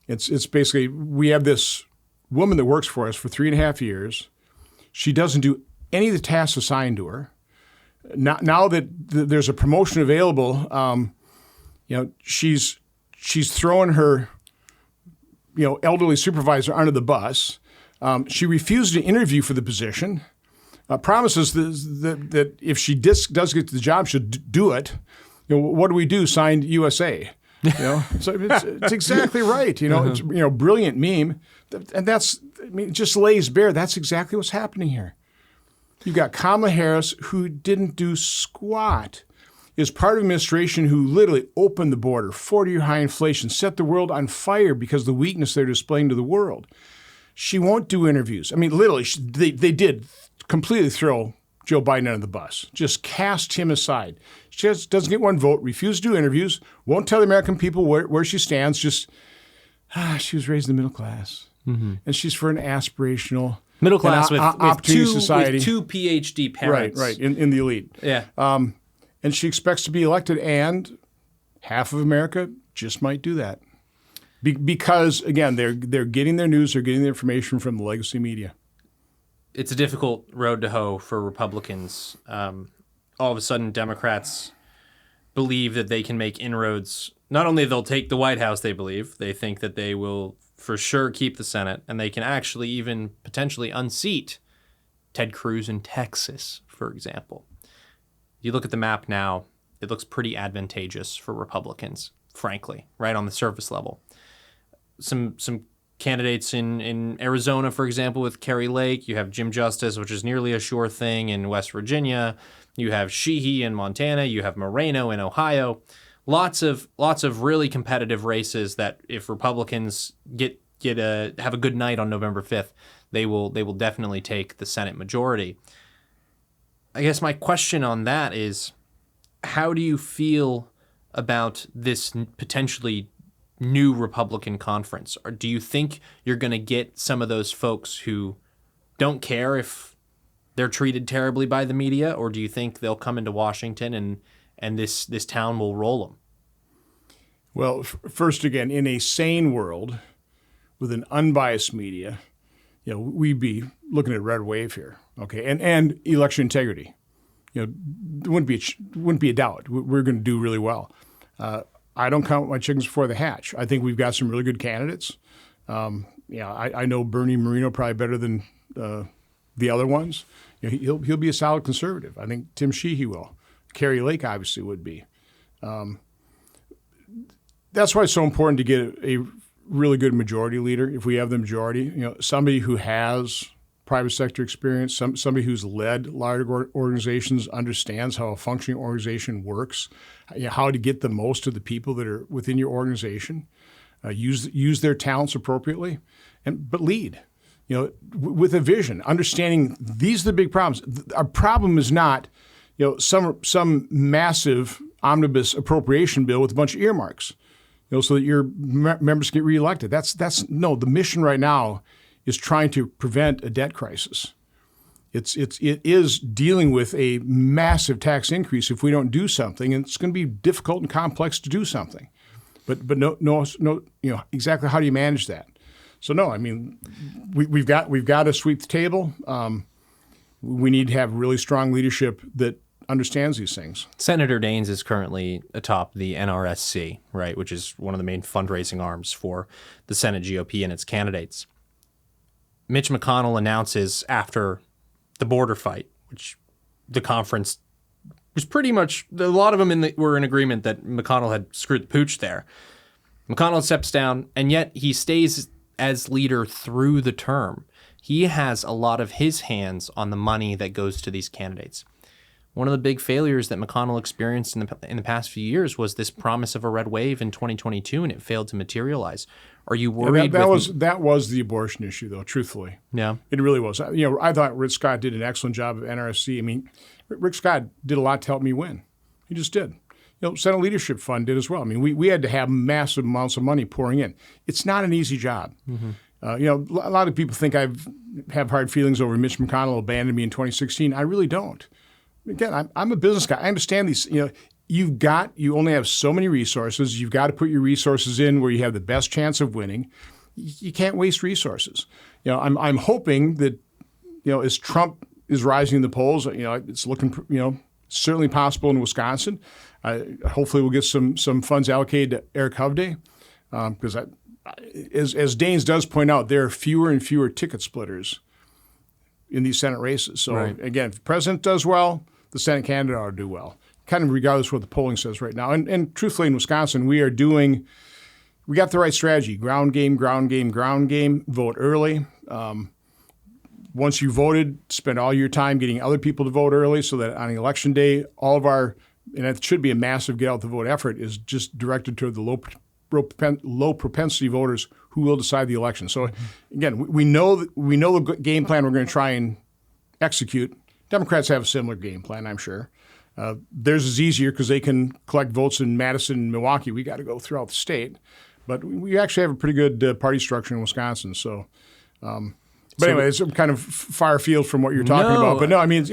It's basically, we have this woman that works for us for 3.5 years. She doesn't do any of the tasks assigned to her. Now that there's a promotion available, she's throwing her elderly supervisor under the bus. She refused to interview for the position. Promises that if she does get the job, she'll do it. What do we do? Signed USA. So it's exactly right. It's brilliant meme, and it just lays bare. That's exactly what's happening here. You've got Kamala Harris, who didn't do squat, is part of an administration who literally opened the border, 40-year high inflation, set the world on fire because of the weakness they're displaying to the world. She won't do interviews. I mean, literally, they did completely throw Joe Biden under the bus, just cast him aside. She just doesn't get one vote, refuses to do interviews, won't tell the American people where she stands, she was raised in the middle class. Mm-hmm. And she's for an aspirational middle class with society. With two PhD parents. Right, in the elite. Yeah. And she expects to be elected, and half of America just might do that. Because, again, they're getting their news, they're getting their information from the legacy media. It's a difficult road to hoe for Republicans. All of a sudden, Democrats believe that they can make inroads. Not only they'll take the White House, they think that they will for sure keep the Senate, and they can actually even potentially unseat Ted Cruz in Texas, for example. You look at the map now, it looks pretty advantageous for Republicans, frankly, right on the surface level. Some candidates in Arizona, for example, with Kari Lake. You have Jim Justice, which is nearly a sure thing in West Virginia. You have Sheehy in Montana. You have Moreno in Ohio. Lots of really competitive races that if Republicans have a good night on November 5th, they will definitely take the Senate majority. I guess my question on that is, how do you feel about this potentially new Republican conference? Or do you think you're going to get some of those folks who don't care if they're treated terribly by the media, or do you think they'll come into Washington and this town will roll them? Well, first again, in a sane world with an unbiased media, we'd be looking at a red wave here, okay, and election integrity. There wouldn't be a doubt. We're going to do really well. I don't count my chickens before they hatch. I think we've got some really good candidates. I know Bernie Moreno probably better than the other ones. He'll be a solid conservative. I think Tim Sheehy will. Carrie Lake obviously would be. That's why it's so important to get a really good majority leader. If we have the majority, somebody who has private sector experience, somebody who's led large organizations, understands how a functioning organization works, how to get the most of the people that are within your organization, use their talents appropriately, but lead. With a vision, understanding these are the big problems. Our problem is not, some massive omnibus appropriation bill with a bunch of earmarks, so that your members get reelected. The mission right now is trying to prevent a debt crisis. It is dealing with a massive tax increase if we don't do something, and it's going to be difficult and complex to do something. But no, exactly how do you manage that? So no, I mean, we've got to sweep the table. We need to have really strong leadership that understands these things. Senator Daines is currently atop the NRSC, right, which is one of the main fundraising arms for the Senate GOP and its candidates. Mitch McConnell announces after the border fight, which the conference was pretty much, a lot of them were in agreement that McConnell had screwed the pooch there. McConnell steps down, and yet he stays as leader through the term. He has a lot of his hands on the money that goes to these candidates. One of the big failures that McConnell experienced in the past few years was this promise of a red wave in 2022, and it failed to materialize. Are you worried? That was the abortion issue, though. Truthfully, yeah, it really was. I thought Rick Scott did an excellent job of NRSC. I mean, Rick Scott did a lot to help me win. He just did. Senate Leadership Fund did as well. I mean, we had to have massive amounts of money pouring in. It's not an easy job. Mm-hmm. A lot of people think I have hard feelings over Mitch McConnell abandoning me in 2016. I really don't. Again, I'm a business guy. I understand these. You only have so many resources. You've got to put your resources in where you have the best chance of winning. You can't waste resources. I'm hoping that as Trump is rising in the polls, it's looking certainly possible in Wisconsin. Hopefully, we'll get some funds allocated to Eric Hovde because as Daines does point out, there are fewer and fewer ticket splitters in these Senate races. So Again, if the president does well, the Senate candidate ought to do well, kind of regardless of what the polling says right now. And truthfully, in Wisconsin, we got the right strategy: ground game, vote early. Once you voted, spend all your time getting other people to vote early so that on election day, and it should be a massive get out the vote effort, is just directed toward the low propensity voters who will decide the election. So again, we know the game plan we're going to try and execute. Democrats have a similar game plan, I'm sure. Theirs is easier because they can collect votes in Madison and Milwaukee. We got to go throughout the state. But we actually have a pretty good party structure in Wisconsin. So, anyway, it's kind of far afield from what you're talking about. But no, I mean,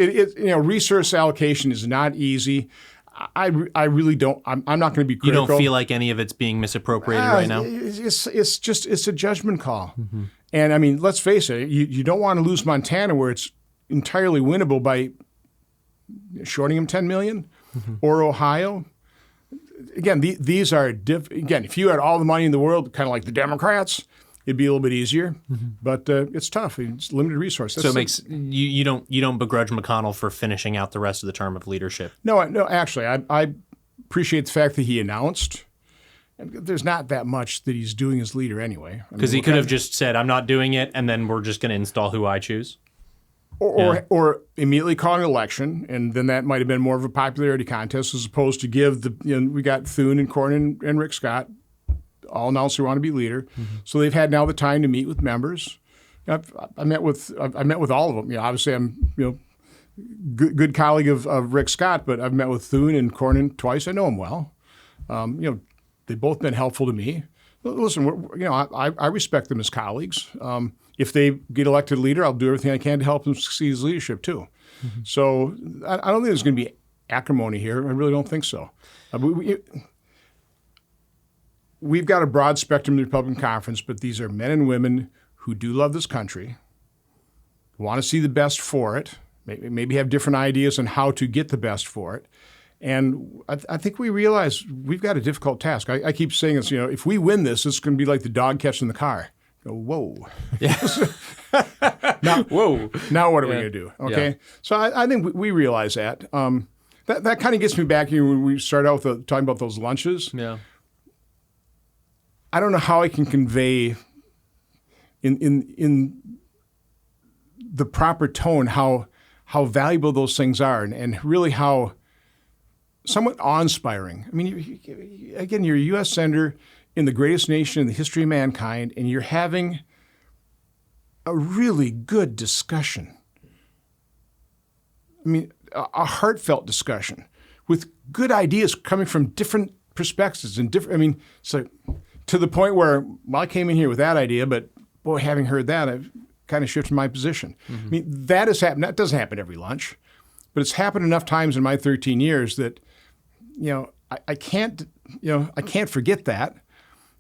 resource allocation is not easy. I really don't. I'm not going to be critical. You don't feel like any of it's being misappropriated right now? It's a judgment call. Mm-hmm. And I mean, let's face it. You don't want to lose Montana where it's entirely winnable by shorting them $10 million, or Ohio. Again, these are again. If you had all the money in the world, kind of like the Democrats, it'd be a little bit easier. Mm-hmm. But it's tough. It's limited resources. So it makes you don't begrudge McConnell for finishing out the rest of the term of leadership. No. Actually, I appreciate the fact that he announced. There's not that much that he's doing as leader anyway. Because he could have just said, "I'm not doing it," and then we're just going to install who I choose. Or immediately call an election, and then that might have been more of a popularity contest as opposed to give we got Thune and Cornyn and Rick Scott all announced they want to be leader. Mm-hmm. So they've had now the time to meet with members. I met with all of them. Obviously I'm good colleague of Rick Scott, but I've met with Thune and Cornyn twice. I know them well. They've both been helpful to me. Listen, I respect them as colleagues. if they get elected leader, I'll do everything I can to help him succeed his leadership too. So I don't think there's going to be acrimony here. I really don't think so. We've got a broad spectrum in the Republican conference, but these are men and women who do love this country, want to see the best for it, maybe have different ideas on how to get the best for it. And I think we realize we've got a difficult task. I keep saying this, if we win this, it's going to be like the dog catching the car. Whoa. Yeah. Whoa. Now what are we going to do? Okay. Yeah. So I think we realize that. That kind of gets me back here when we start out with talking about those lunches. Yeah. I don't know how I can convey in the proper tone how valuable those things are and really how somewhat awe-inspiring. I mean, again, you're a U.S. Senator in the greatest nation in the history of mankind, and you're having a really good discussion. I mean, a heartfelt discussion with good ideas coming from different perspectives and different. I mean, it's like to the point where I came in here with that idea, but boy, having heard that, I've kind of shifted my position. I mean, that has happened. That doesn't happen every lunch, but it's happened enough times in my 13 years that I can't forget that.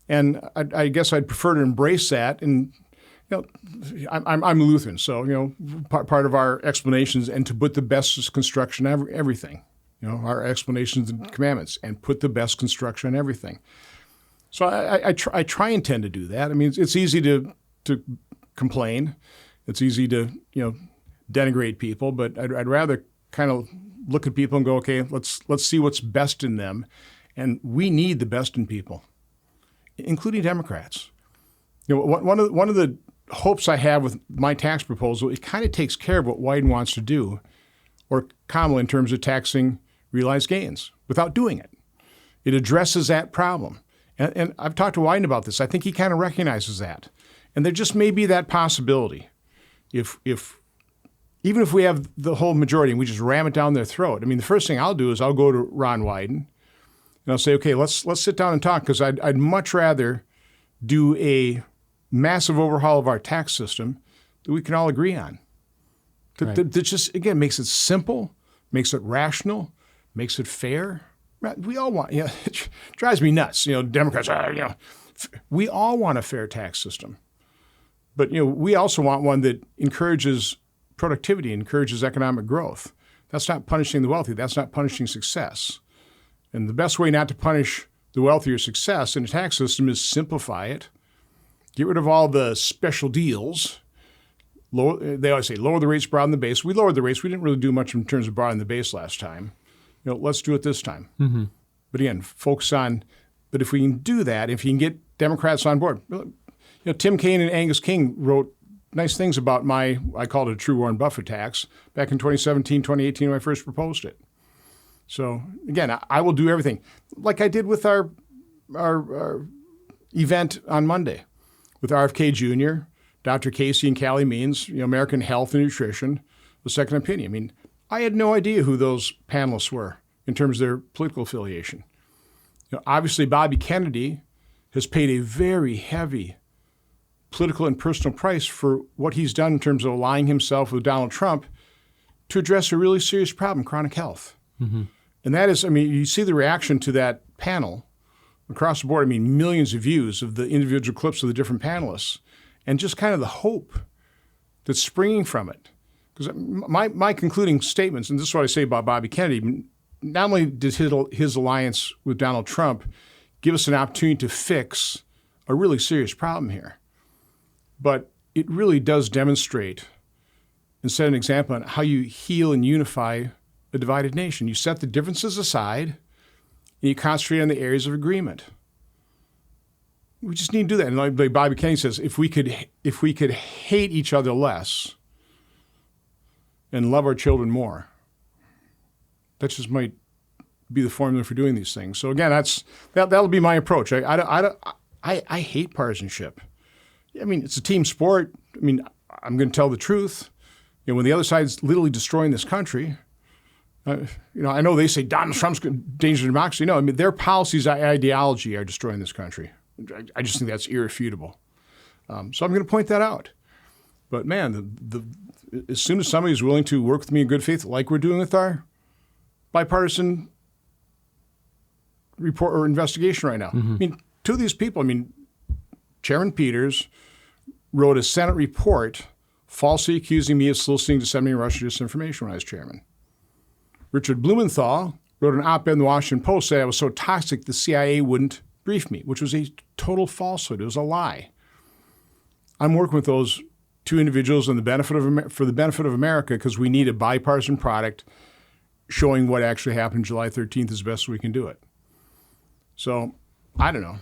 And I guess I'd prefer to embrace that. And I'm Lutheran, so part of our explanations and to put the best construction on everything. Our explanations and commandments and put the best construction on everything. So I try and tend to do that. I mean, it's easy to complain. It's easy to denigrate people, but I'd rather kind of look at people and go, okay, let's see what's best in them, and we need the best in people, including Democrats. One of the hopes I have with my tax proposal, it kind of takes care of what Wyden wants to do, or Kamala in terms of taxing realized gains, without doing it. It addresses that problem. And I've talked to Wyden about this. I think he kind of recognizes that. And there just may be that possibility. Even if we have the whole majority and we just ram it down their throat, I mean, the first thing I'll do is I'll go to Ron Wyden and I'll say, okay, let's sit down and talk, because I'd much rather do a massive overhaul of our tax system that we can all agree on. That just, again, makes it simple, makes it rational, makes it fair. We all want, it drives me nuts. Democrats, we all want a fair tax system. But, we also want one that encourages productivity, encourages economic growth. That's not punishing the wealthy. That's not punishing success. And the best way not to punish the wealthy or success in a tax system is simplify it, get rid of all the special deals. They always say lower the rates, broaden the base. We lowered the rates. We didn't really do much in terms of broadening the base last time. Let's do it this time. Mm-hmm. But again, focus on, but if we can do that, if you can get Democrats on board. Tim Kaine and Angus King wrote nice things about I called it a true Warren Buffett tax back in 2017, 2018 when I first proposed it. So again, I will do everything like I did with our event on Monday with RFK Jr., Dr. Casey and Callie Means, American Health and Nutrition, the Second Opinion. I mean, I had no idea who those panelists were in terms of their political affiliation. Obviously, Bobby Kennedy has paid a very heavy political and personal price for what he's done in terms of aligning himself with Donald Trump to address a really serious problem, chronic health. Mm-hmm. And that is, you see the reaction to that panel across the board. Millions of views of the individual clips of the different panelists, and just kind of the hope that's springing from it. Because my concluding statements, and this is what I say about Bobby Kennedy, not only did his alliance with Donald Trump give us an opportunity to fix a really serious problem here, but it really does demonstrate and set an example on how you heal and unify a divided nation. You set the differences aside and you concentrate on the areas of agreement. We just need to do that. And like Bobby Kennedy says, if we could hate each other less and love our children more, that just might be the formula for doing these things. So again, that'll be my approach. I hate partisanship. It's a team sport. I'm going to tell the truth. When the other side's literally destroying this country, I know they say Donald Trump's danger to democracy. No, their policies, ideology are destroying this country. I just think that's irrefutable. So I'm going to point that out. But man, as soon as somebody's willing to work with me in good faith, like we're doing with our bipartisan report or investigation right now. I mean, two of these people, Chairman Peters wrote a Senate report falsely accusing me of soliciting, disseminating Russian disinformation when I was chairman. Richard Blumenthal wrote an op-ed in the Washington Post saying I was so toxic the CIA wouldn't brief me, which was a total falsehood. It was a lie. I'm working with those two individuals for the benefit of America because we need a bipartisan product showing what actually happened July 13th as best we can do it. So I don't know.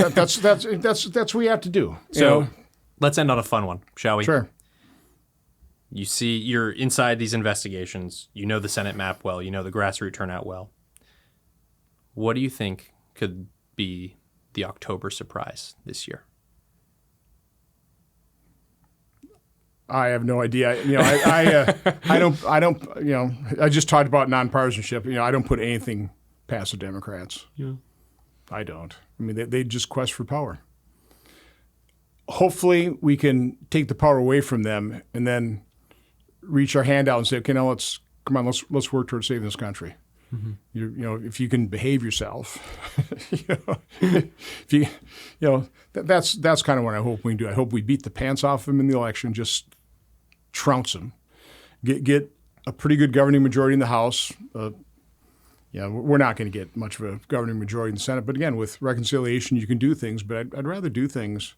That's what we have to do. So let's end on a fun one, shall we? Sure. You see, you're inside these investigations. You know the Senate map well. You know the grassroots turnout well. What do you think could be the October surprise this year? I have no idea. I don't. I just talked about nonpartisanship. I don't put anything past the Democrats. Yeah. I don't. They just quest for power. Hopefully, we can take the power away from them and then reach our hand out and say, okay, now let's work towards saving this country. Mm-hmm. If you can behave yourself, that's kind of what I hope we can do. I hope we beat the pants off them in the election, just trounce them, get a pretty good governing majority in the House. We're not going to get much of a governing majority in the Senate, but again, with reconciliation, you can do things. But I'd rather do things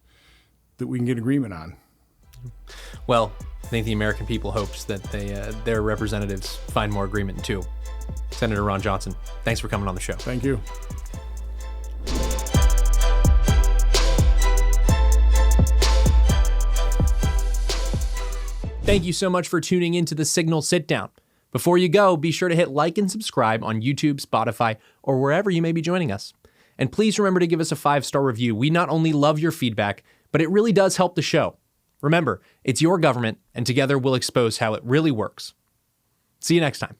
that we can get agreement on. Well, I think the American people hopes that their representatives find more agreement too. Senator Ron Johnson, thanks for coming on the show. Thank you. Thank you so much for tuning into the Signal Sitdown. Before you go, be sure to hit like and subscribe on YouTube, Spotify, or wherever you may be joining us. And please remember to give us a 5-star review. We not only love your feedback, but it really does help the show. Remember, it's your government, and together we'll expose how it really works. See you next time.